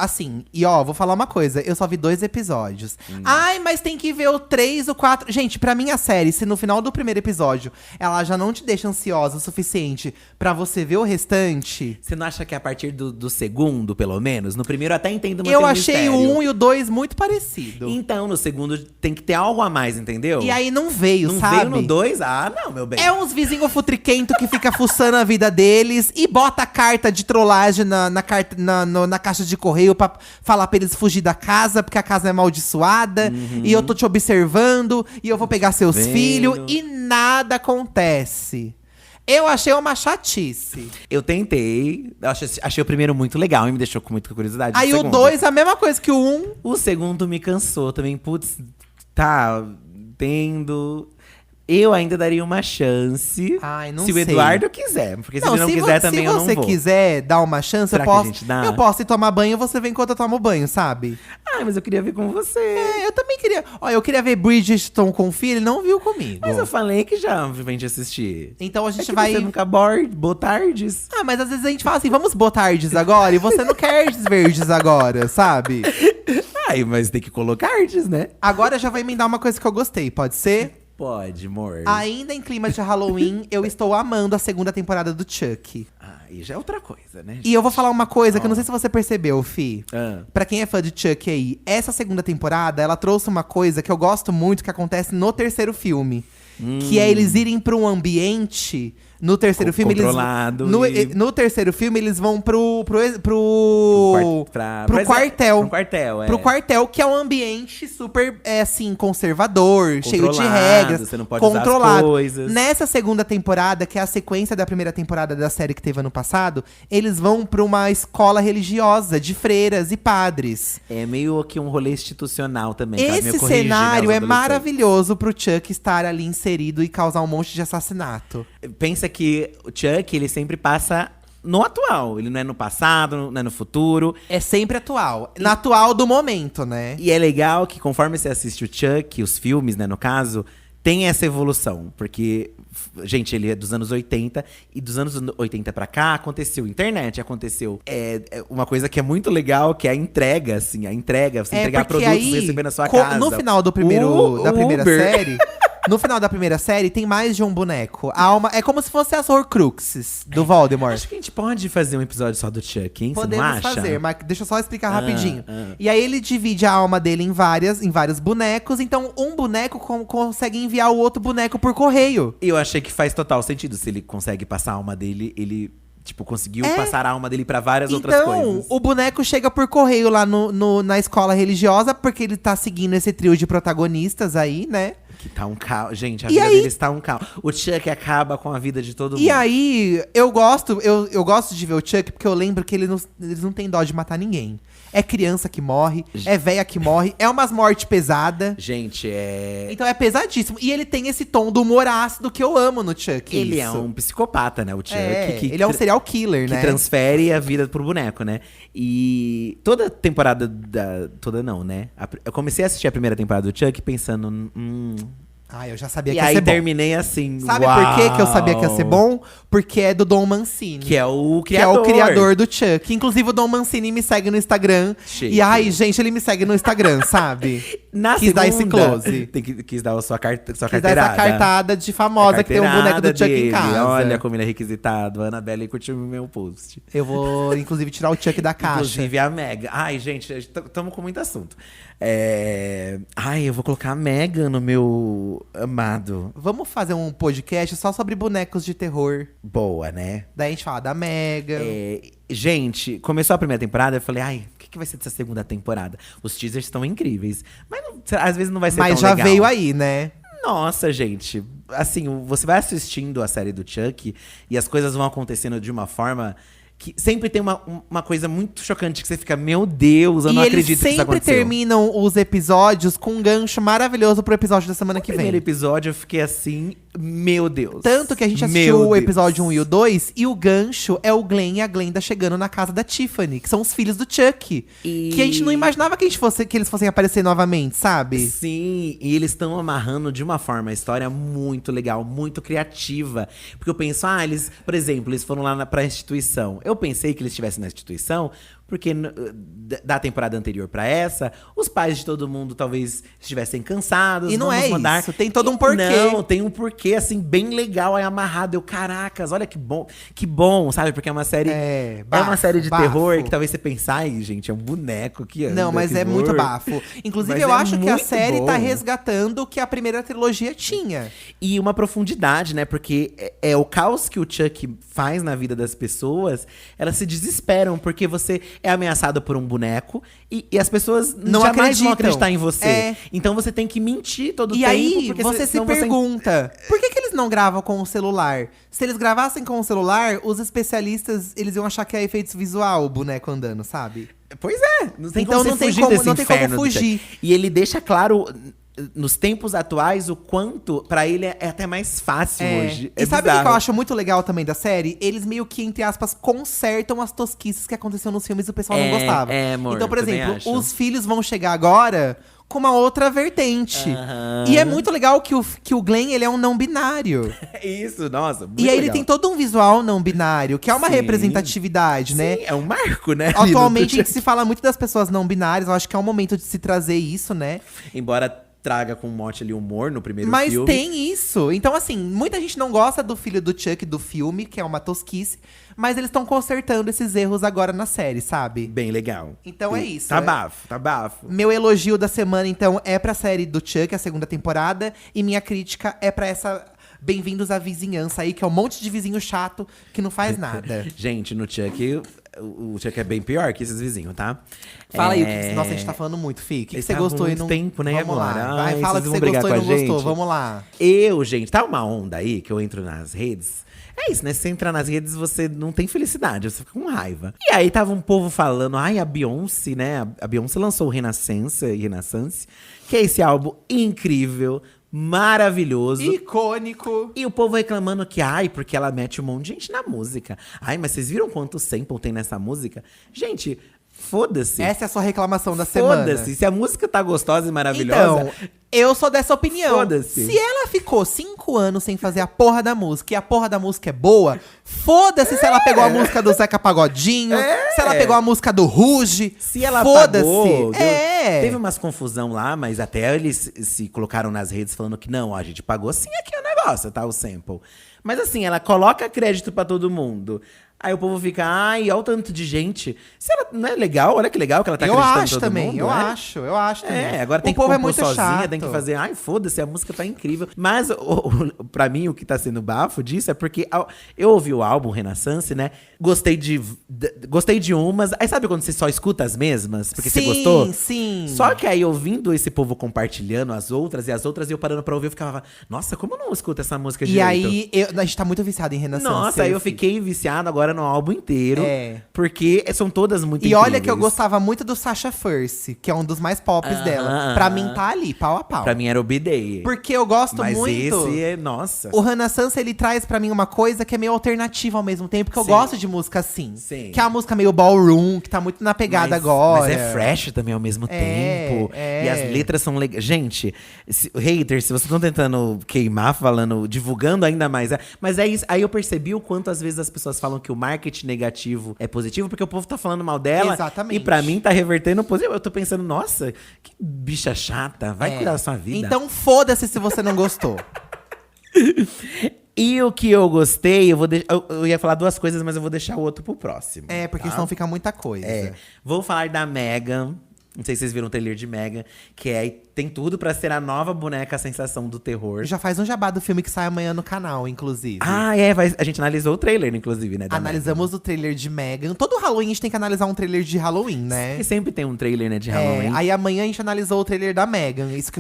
Assim, e ó, vou falar uma coisa. Eu só vi 2 episódios. Ai, mas tem que ver o 3, o 4… Gente, pra mim a série, se no final do primeiro episódio ela já não te deixa ansiosa o suficiente pra você ver o restante… Você não acha que a partir do segundo, pelo menos? No primeiro eu até entendo manter Eu o achei o mistério. 1 e o 2 muito parecido. Então, no segundo tem que ter algo a mais, entendeu? E aí não veio, não sabe? veio no 2? Ah, não, meu bem. É uns vizinhos futriquento que fica fuçando a vida deles e bota a carta de trollagem na caixa de correio pra falar pra eles fugir da casa, porque a casa é amaldiçoada. E eu tô te observando, e eu vou pegar seus Vendo. filhos, e nada acontece. Eu achei uma chatice. Eu tentei, achei o primeiro muito legal e me deixou com muita curiosidade. Aí o segundo. 2, a mesma coisa que o 1. O segundo me cansou também. Putz, tá tendo… Eu ainda daria uma chance. Ai, não se sei. o Eduardo quiser. Porque se ele não quiser também eu não Se vou. você quiser dar uma chance, Será eu que a posso, gente dá? eu posso ir tomar banho e você vem enquanto eu tomo banho, sabe? Ah, mas eu queria ver com você. Eu também queria. Ó, eu queria ver Bridgerton com o filho, ele não viu comigo. Mas eu falei que já vem te assistir. Então a gente É que vai. você nunca botardes. Ah, mas às vezes a gente fala assim, vamos botardes agora, e você não quer verdes agora, sabe? Ai, mas tem que colocardes, né? Agora já vai emendar uma coisa que eu gostei, pode ser? Pode, amor. Ainda em clima de Halloween, eu estou amando a segunda temporada do Chuck. E já é outra coisa, né? E eu vou falar uma coisa que eu não sei se você percebeu, Fi. Ah. Pra quem é fã de Chuck aí, essa segunda temporada, ela trouxe uma coisa que eu gosto muito, que acontece no terceiro filme. Que é eles irem pra um ambiente… No terceiro filme, controlado no terceiro filme, eles vão pro quartel. Pro quartel, Pro quartel, que é um ambiente super, assim, conservador, cheio de regras. Você não pode controlado. usar as coisas. Nessa segunda temporada, que é a sequência da primeira temporada da série que teve ano passado, eles vão pra uma escola religiosa de freiras e padres. É meio que um rolê institucional também. Esse cenário é maravilhoso pro Chuck estar ali inserido e causar um monte de assassinato. Pensa que o Chuck, ele sempre passa no atual. Ele não é no passado, não é no futuro. É sempre atual. Na atual do momento, né? E é legal que conforme você assiste o Chuck, os filmes, né, no caso, tem essa evolução. Porque, gente, ele é dos anos 80. E dos anos 80 pra cá, aconteceu internet, aconteceu uma coisa que é muito legal, que é a entrega, assim. A entrega, você entregar produtos e receber na sua casa. No final da primeira série… No final da primeira série, tem mais de um boneco. A alma é como se fosse as Horcruxes do Voldemort. Acho que a gente pode fazer um episódio só do Chuck, hein? Podemos você não acha? fazer, mas deixa eu só explicar rapidinho. E aí ele divide a alma dele em vários bonecos. Então um boneco consegue enviar o outro boneco por correio. Eu achei que faz total sentido. Se ele consegue passar a alma dele, ele… Tipo, conseguiu passar a alma dele pra várias outras coisas. Então, o boneco chega por correio lá na escola religiosa, porque ele tá seguindo esse trio de protagonistas aí, né? Que tá um caos. Gente, a vida dele está um caos. O Chuck acaba com a vida de todo mundo. E aí, eu gosto de ver o Chuck, porque eu lembro que eles não têm dó de matar ninguém. É criança que morre, é véia que morre, é umas mortes pesadas. Gente, Então é pesadíssimo. E ele tem esse tom do humor ácido que eu amo no Chuck. Ele é um psicopata, né? O Chuck. Ele é um serial killer, né? Que transfere a vida pro boneco, né? E toda temporada toda não, né? Eu comecei a assistir a primeira temporada do Chuck pensando… eu já sabia que e ia aí ser bom. terminei assim, Sabe por que eu sabia que ia ser bom? Porque é do Dom Mancini. Que é o criador. Que é o criador do Chuck. Inclusive o Dom Mancini me segue no Instagram. Chique. E ai, gente, ele me segue no Instagram, sabe? Quis dar esse close. Quis dar a sua carteirada. Quis dar essa cartada de famosa que tem um boneco do Chuck em casa. Olha como ele é requisitado. A Annabelle curtiu o meu post. Eu vou, inclusive, tirar o Chuck da caixa. Inclusive a Mega. Ai, gente, estamos com muito assunto. Eu vou colocar a Mega no meu amado. Vamos fazer um podcast só sobre bonecos de terror. Boa, né? Daí a gente fala da Mega. Gente, começou a primeira temporada, eu falei, o que vai ser dessa segunda temporada? Os teasers estão incríveis. Mas às vezes não vai ser tão legal. Mas já veio aí, né? Nossa, gente. Assim, você vai assistindo a série do Chuck e as coisas vão acontecendo de uma forma… que sempre tem uma coisa muito chocante que você fica, meu Deus, eu não acredito que isso aconteceu. E eles sempre terminam os episódios com um gancho maravilhoso pro episódio da semana que vem. No primeiro episódio eu fiquei assim, meu Deus. Tanto que a gente assistiu o episódio 1 e o 2, e o gancho é o Glenn e a Glenda chegando na casa da Tiffany, que são os filhos do Chuck. Que a gente não imaginava que eles fossem aparecer novamente, sabe? Sim, e eles estão amarrando de uma forma a história muito legal, muito criativa. Porque eu penso, eles, por exemplo, eles foram lá pra instituição. Eu pensei que eles estivessem na instituição, porque da temporada anterior pra essa, os pais de todo mundo talvez estivessem cansados. E não é isso, tem todo um porquê. Não, tem um porquê, assim, bem legal, aí amarrado. Caracas, olha que bom, sabe? Porque é uma série… É uma série de terror que talvez você pense, gente, é um boneco que anda. Não, mas é muito bafo. Inclusive, eu acho que a série tá resgatando o que a primeira trilogia tinha. E uma profundidade, né? Porque é o caos que o Chuck faz na vida das pessoas, elas se desesperam, porque você é ameaçado por um boneco e as pessoas não jamais vão acreditar em você. Então você tem que mentir todo o tempo. E aí você se pergunta, por que eles não gravam com o celular? Se eles gravassem com o celular, os especialistas, eles iam achar que é efeito visual o boneco andando, sabe? Pois é, não tem então como não tem como fugir. E ele deixa claro… nos tempos atuais, o quanto pra ele é até mais fácil hoje. E sabe o que eu acho muito legal também da série? Eles meio que, entre aspas, consertam as tosquices que aconteceram nos filmes e o pessoal não gostava. Amor, então, por exemplo, os filhos vão chegar agora com uma outra vertente. E é muito legal que o Glenn, ele é um não binário. Isso, nossa, muito E aí legal. ele tem todo um visual não binário, que é uma representatividade, né? Sim, é um marco, né? Atualmente a gente se fala muito das pessoas não binárias, eu acho que é um momento de se trazer isso, né? Embora traga com um mote ali humor no primeiro Mas filme. tem isso. Então, assim, muita gente não gosta do filho do Chuck do filme, que é uma tosquice. Mas eles estão consertando esses erros agora na série, sabe? Bem legal. Então é isso. Tá bafo, tá bafo. Meu elogio da semana, então, é pra série do Chuck, a segunda temporada. E minha crítica é pra essa Bem-vindos à Vizinhança aí, que é um monte de vizinho chato que não faz nada. Gente, no Chuck, o Chuck é bem pior que esses vizinhos, tá? Fala aí, nossa, a gente tá falando muito, Fih. O que você Tá gostou e muito não… tempo, né, Vamos lá, agora? vai, Ai, fala vocês que vão você brigar gostou e com não a gostou, gente? vamos lá. Gente, tá uma onda aí que eu entro nas redes. É isso, né? Se você entrar nas redes, você não tem felicidade, você fica com raiva. E aí tava um povo falando, ai, a Beyoncé, né? A Beyoncé lançou o Renaissance, que é esse álbum incrível, maravilhoso. Icônico. E o povo reclamando que, ai, porque ela mete um monte de gente na música. Ai, mas vocês viram quanto sample tem nessa música? Gente, foda-se. Essa é a sua reclamação da semana. Foda-se. Se a música tá gostosa e maravilhosa… Então, eu sou dessa opinião. Foda-se. Se ela ficou 5 anos sem fazer a porra da música e a porra da música é boa, foda-se se ela pegou a música do Zeca Pagodinho, se ela pegou a música do Ruge. Se ela foda-se. pagou, Teve teve umas confusão lá, mas até eles se colocaram nas redes falando que não, a gente pagou sim aqui o negócio, tá? O sample. Mas assim, ela coloca crédito pra todo mundo. Aí o povo fica, ai, olha o tanto de gente. Se ela não é legal, olha que legal que ela tá acreditando em todo também, mundo. eu acho também. Agora tem o que povo compor é muito sozinha, chato. tem que fazer, ai, foda-se, a música tá incrível. Mas, pra mim, o que tá sendo bafo disso é porque eu ouvi o álbum Renaissance, né? Gostei de umas. Aí sabe quando você só escuta as mesmas? Porque você gostou? Sim. Só que aí, ouvindo esse povo compartilhando as outras, e eu parando pra ouvir, eu ficava, nossa, como eu não escuto essa música E direito? aí, a gente tá muito viciado em Renaissance. Nossa, aí eu fiquei viciado agora no álbum inteiro. Porque são todas muito E incríveis. olha que eu gostava muito do Sasha Fierce, que é um dos mais pops dela. Pra mim tá ali, pau a pau. Pra mim era o B-Day. Porque eu gosto Mas muito. esse é, nossa. O Renaissance, ele traz pra mim uma coisa que é meio alternativa ao mesmo tempo, que eu Sim. gosto de música assim. Sim. Que é a música meio ballroom, que tá muito na pegada agora. Mas é fresh também ao mesmo tempo. E as letras são legais. Gente, haters, se vocês estão tentando queimar, divulgando ainda mais. Mas é isso. Aí eu percebi o quanto às vezes as pessoas falam que o marketing negativo é positivo, porque o povo tá falando mal dela. Exatamente. E pra mim tá revertendo positivo. Eu tô pensando, nossa, que bicha chata. Vai cuidar da sua vida. Então foda-se se você não gostou. E o que eu gostei, eu ia falar duas coisas, mas eu vou deixar o outro pro próximo. Porque senão fica muita coisa. Vou falar da Megan. Não sei se vocês viram o trailer de Megan, que tem tudo pra ser a nova boneca a sensação do terror. Já faz um jabá do filme que sai amanhã no canal, inclusive. A gente analisou o trailer, inclusive, né? Analisamos o trailer de Megan. Todo Halloween a gente tem que analisar um trailer de Halloween, né? E sempre tem um trailer, né, de Halloween. Aí amanhã a gente analisou o trailer da Megan. Isso que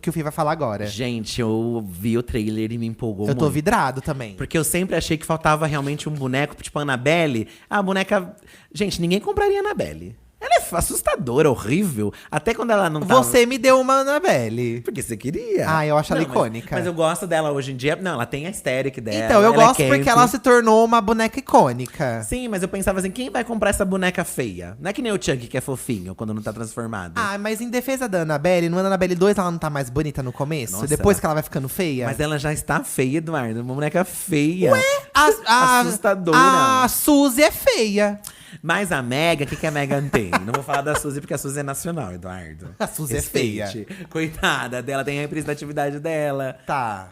o Fih vai falar agora. Gente, eu vi o trailer e me empolgou Eu tô muito. vidrado também. Porque eu sempre achei que faltava realmente um boneco, tipo a Annabelle. A boneca… Gente, ninguém compraria a Annabelle. Ela é assustadora, horrível. Até quando ela não tava… Você me deu uma Annabelle. Porque você queria. Eu acho ela Não, icônica. Mas eu gosto dela hoje em dia. Não, ela tem a aesthetic dela. Então, eu ela gosto é porque camp. ela se tornou uma boneca icônica. Sim, mas eu pensava assim, quem vai comprar essa boneca feia? Não é que nem o Chuck, que é fofinho, quando não tá transformado. Mas em defesa da Annabelle, no Annabelle 2 ela não tá mais bonita no começo? Nossa, Depois que ela vai ficando feia? Mas ela já está feia, Eduardo. Uma boneca feia. Assustadora. A Suzy é feia. Mas a Megan, o que a Megan tem? Não vou falar da Suzy, porque a Suzy é nacional, Eduardo. A Suzy é Respeite. Coitada dela, tem a representatividade dela. Tá.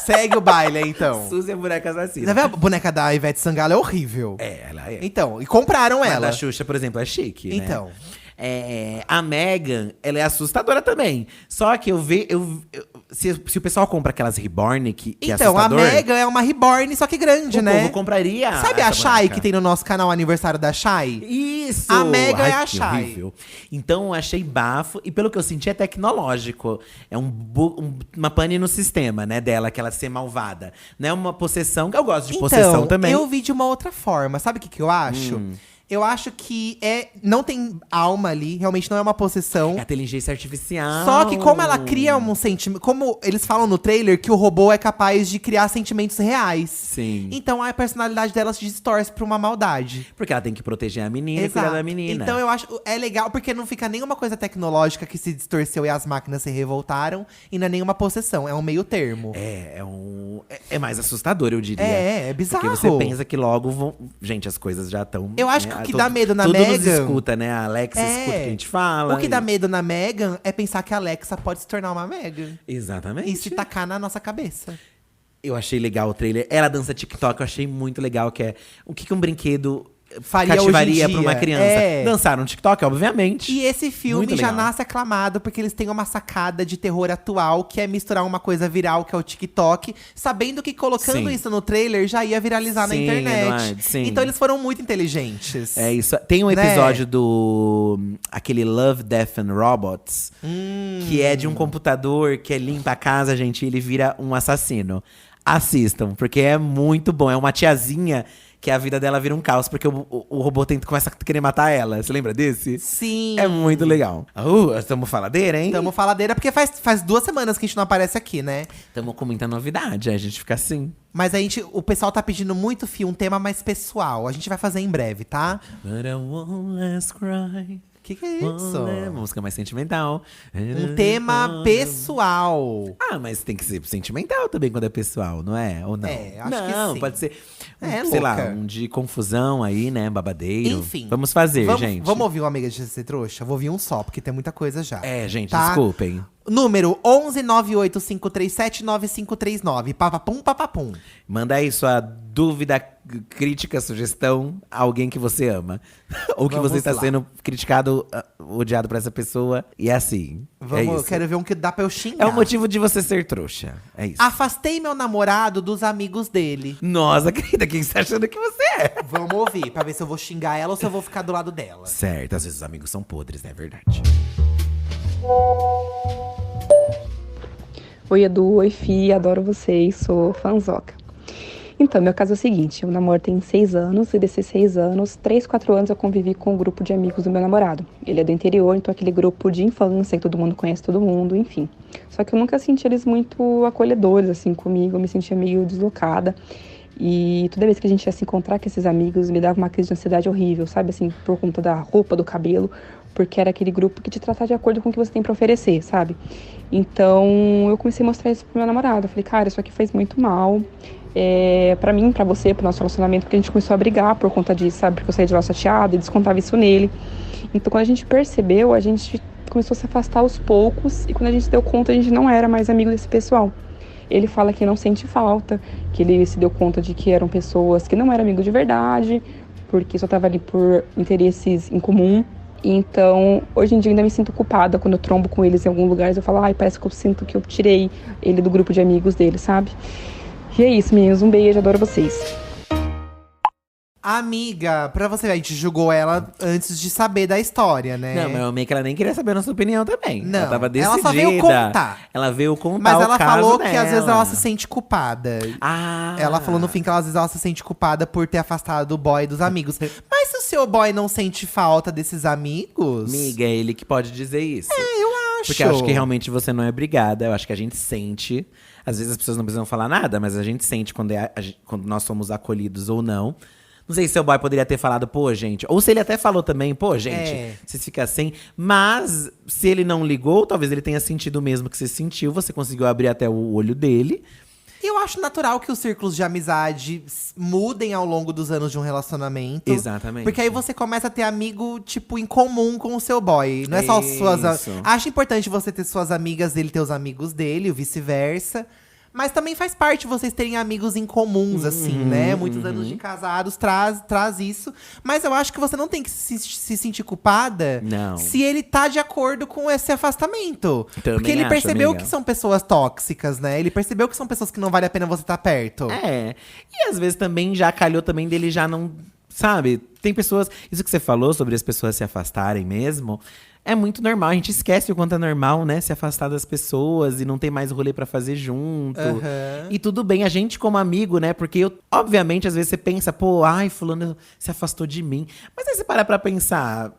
Segue o baile aí, então. Suzy é boneca assassina. Você vê a boneca da Ivete Sangalo? É horrível. Ela é. Então, e compraram Mas ela. a Xuxa, por exemplo, é chique, né? Então. A Megan, ela é assustadora também. Só que se o pessoal compra aquelas Reborn, que é Então, a assustador… Megan é uma Reborn, só que grande, o né? povo compraria. Sabe a essa Shai, boneca. que tem no nosso canal Aniversário da Shai? Isso! A Megan é a que Shai. horrível. Então, eu achei bafo. E pelo que eu senti, é tecnológico. É uma pane no sistema, né, dela, que ela ser malvada. Não é uma possessão, que eu gosto de possessão também. Eu vi de uma outra forma. Sabe o que eu acho? Eu acho que não tem alma ali, realmente não é uma possessão. É a inteligência artificial. Só que como ela cria um sentimento… Como eles falam no trailer, que o robô é capaz de criar sentimentos reais. Sim. Então a personalidade dela se distorce pra uma maldade. Porque ela tem que proteger a menina e cuidar da menina. Então eu acho… É legal porque não fica nenhuma coisa tecnológica que se distorceu e as máquinas se revoltaram. E não é nenhuma possessão, é um meio termo. Então, é mais assustador, eu diria. É bizarro. Porque você pensa que logo vão… Gente, as coisas já estão… Eu acho que o que dá medo na tudo Meghan… nos escuta, né? A Alexa escuta o que a gente fala. O que dá medo na Meghan é pensar que a Alexa pode se tornar uma Meghan. Exatamente. E se tacar na nossa cabeça. Eu achei legal o trailer. Ela dança TikTok, eu achei muito legal. Que é o que um brinquedo Faria cativaria hoje em pra uma dia. criança. Dançar no TikTok, obviamente. E esse filme Muito já legal. nasce aclamado porque eles têm uma sacada de terror atual, que é misturar uma coisa viral, que é o TikTok, sabendo que colocando Sim. isso no trailer já ia viralizar na Sim, internet. Eduardo, sim. Então eles foram muito inteligentes. É isso. Tem um Né? episódio do… Aquele Love, Death and Robots. Que é de um computador que limpa a casa, gente. E ele vira um assassino. Assistam, porque é muito bom. É uma tiazinha que a vida dela vira um caos. Porque o robô começa a querer matar ela. Você lembra desse? Sim. É muito legal. Estamos faladeira, hein? Tamo faladeira, porque faz 2 semanas que a gente não aparece aqui, né? Estamos com muita novidade. A gente fica assim. Mas o pessoal tá pedindo muito, Fih, um tema mais pessoal. A gente vai fazer em breve, tá? But I won't less cry. Que é isso? Música mais sentimental. Um tema pessoal. Ah, mas tem que ser sentimental também quando é pessoal, não é? Ou não? É, acho que não, sim. pode ser, É, sei lá, louca. um de confusão aí, né? Babadeiro. Enfim. Vamos fazer, gente. Vamos ouvir uma amiga de ser trouxa? Vou ouvir um só, porque tem muita coisa já. É, gente, tá? desculpem. Número 11985379539. Papapum, papapum. Manda aí sua dúvida, crítica, sugestão a alguém que você ama. Ou que Vamos você está lá. sendo criticado, odiado por essa pessoa. E é assim. É Eu isso. quero ver um que dá pra eu xingar. É o motivo de você ser trouxa. É isso. Afastei meu namorado dos amigos dele. Nossa, querida, quem você tá achando que você é? Vamos ouvir, pra ver se eu vou xingar ela ou se eu vou ficar do lado dela. Certo, às vezes os amigos são podres, né? É verdade. Oi, Edu. Oi, Fih. Adoro vocês. Sou fanzoca. Então, meu caso é o seguinte. O namoro tem 6 anos e desses 6 anos, 3, 4 anos eu convivi com um grupo de amigos do meu namorado. Ele é do interior, então aquele grupo de infância que todo mundo conhece todo mundo, enfim. Só que eu nunca senti eles muito acolhedores, assim, comigo. Eu me sentia meio deslocada. E toda vez que a gente ia se encontrar com esses amigos, me dava uma crise de ansiedade horrível, sabe? Assim, por conta da roupa, do cabelo. Porque era aquele grupo que te tratava de acordo com o que você tem pra oferecer, sabe? Então, eu comecei a mostrar isso pro meu namorado. Eu falei, cara, isso aqui faz muito mal. Pra mim, pra você, pro nosso relacionamento, porque a gente começou a brigar por conta disso, sabe? Porque eu saía de lá chateada e descontava isso nele. Então, quando a gente percebeu, a gente começou a se afastar aos poucos. E quando a gente deu conta, a gente não era mais amigo desse pessoal. Ele fala que não sente falta, que ele se deu conta de que eram pessoas que não eram amigos de verdade, porque só tava ali por interesses em comum. Então, hoje em dia eu ainda me sinto culpada quando eu trombo com eles em algum lugar. Eu falo, ai, parece que eu sinto que eu tirei ele do grupo de amigos dele, sabe? E é isso, meninos. Um beijo, adoro vocês. Amiga, pra você ver, a gente julgou ela antes de saber da história, né? Não, mas meio que ela nem queria saber a nossa opinião também. Não, Ela tava ela decidida. só veio contar. Ela veio contar Mas o ela caso falou que dela. às vezes ela se sente culpada. Ah. Ela falou no fim que às vezes ela se sente culpada por ter afastado o boy dos amigos. Mas se o seu boy não sente falta desses amigos… Amiga, é ele que pode dizer isso. eu acho. Porque eu acho que realmente você não é obrigada. Eu acho que a gente sente. Às vezes as pessoas não precisam falar nada, mas a gente sente quando nós somos acolhidos ou não. Não sei se seu boy poderia ter falado, pô, gente. Ou se ele até falou também, pô, gente, vocês ficam assim. Mas se ele não ligou, talvez ele tenha sentido o mesmo que você sentiu. Você conseguiu abrir até o olho dele. E eu acho natural que os círculos de amizade mudem ao longo dos anos de um relacionamento. Exatamente. Porque aí você começa a ter amigo, tipo, em comum com o seu boy. Não é só suas… Isso. Acho importante você ter suas amigas dele, ter os amigos dele, o vice-versa. Mas também faz parte vocês terem amigos em comuns, assim, né? Muitos anos de casados traz isso. Mas eu acho que você não tem que se sentir culpada Não. se ele tá de acordo com esse afastamento. Também Porque ele acho, percebeu amiga. que são pessoas tóxicas, né? Ele percebeu que são pessoas que não vale a pena você estar perto. É. E às vezes também já calhou também dele já não… Sabe? Tem pessoas… Isso que você falou sobre as pessoas se afastarem mesmo… É muito normal, a gente esquece o quanto é normal, né? Se afastar das pessoas e não ter mais rolê pra fazer junto. E tudo bem, a gente como amigo, né? Porque, obviamente, às vezes você pensa, pô, ai, fulano se afastou de mim. Mas aí você para pra pensar,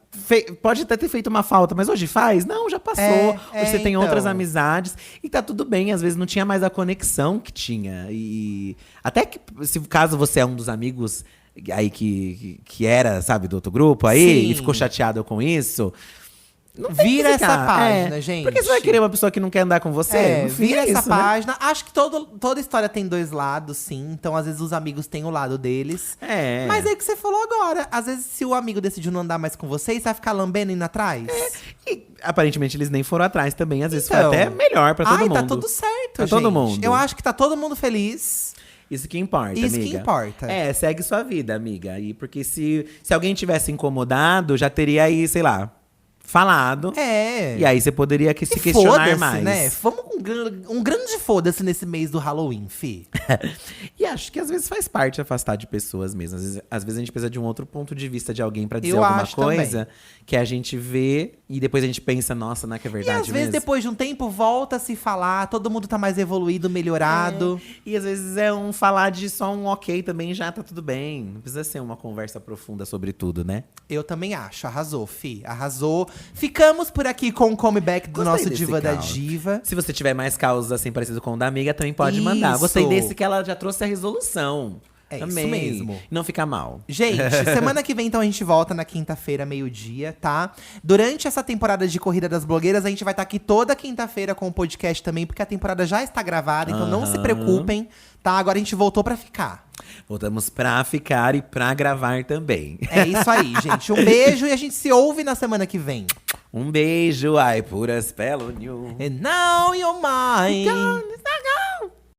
pode até ter feito uma falta, mas hoje faz? Não, já passou. Hoje você tem então. outras amizades. E tá tudo bem, às vezes não tinha mais a conexão que tinha. E até que, se caso você é um dos amigos aí que era, sabe, do outro grupo aí, Sim. e ficou chateado com isso… Não tem Vira que essa ficar. página, gente. Por que você vai querer uma pessoa que não quer andar com você? No fim, vira é essa isso, né? página. Acho que toda história tem dois lados, sim. Então, às vezes, os amigos têm o lado deles. É. Mas é o que você falou agora. Às vezes, se o amigo decidiu não andar mais com você, você vai ficar lambendo indo atrás. E aparentemente eles nem foram atrás também. Às vezes foi Então. até melhor pra todo mundo. Tá tudo certo, Pra gente. todo mundo. Eu acho que tá todo mundo feliz. Isso que importa, Isso amiga. que importa. É, segue sua vida, amiga. E porque se alguém tivesse incomodado, já teria aí, sei lá, falado. É. E aí você poderia se E questionar foda-se, mais. né? Vamos com um grande foda-se nesse mês do Halloween, fi. E acho que às vezes faz parte afastar de pessoas mesmo. Às vezes a gente precisa de um outro ponto de vista de alguém pra dizer Eu alguma acho coisa que a gente vê e depois a gente pensa, nossa, não é que é E verdade às vezes, mesmo? depois de um tempo, volta a se falar, todo mundo tá mais evoluído, melhorado. E às vezes é um falar de só um ok também, já tá tudo bem. Não precisa ser uma conversa profunda sobre tudo, né? Eu também acho. Arrasou, fi. Arrasou. Ficamos por aqui com o comeback do Gostei nosso desse Diva da caos. Diva. Se você tiver mais causos assim parecido com o da amiga, também pode mandar. Isso. Gostei desse que ela já trouxe a resolução. É isso Amei. mesmo. Não fica mal. Gente, semana que vem, então, a gente volta na quinta-feira, meio-dia, tá? Durante essa temporada de Corrida das Blogueiras, a gente vai estar aqui toda quinta-feira com o podcast também, porque a temporada já está gravada, então não se preocupem, tá? Agora a gente voltou pra ficar. Voltamos pra ficar e pra gravar também. É isso aí, gente. Um beijo e a gente se ouve na semana que vem. Um beijo, ai, puras pelo new. And now you're mine.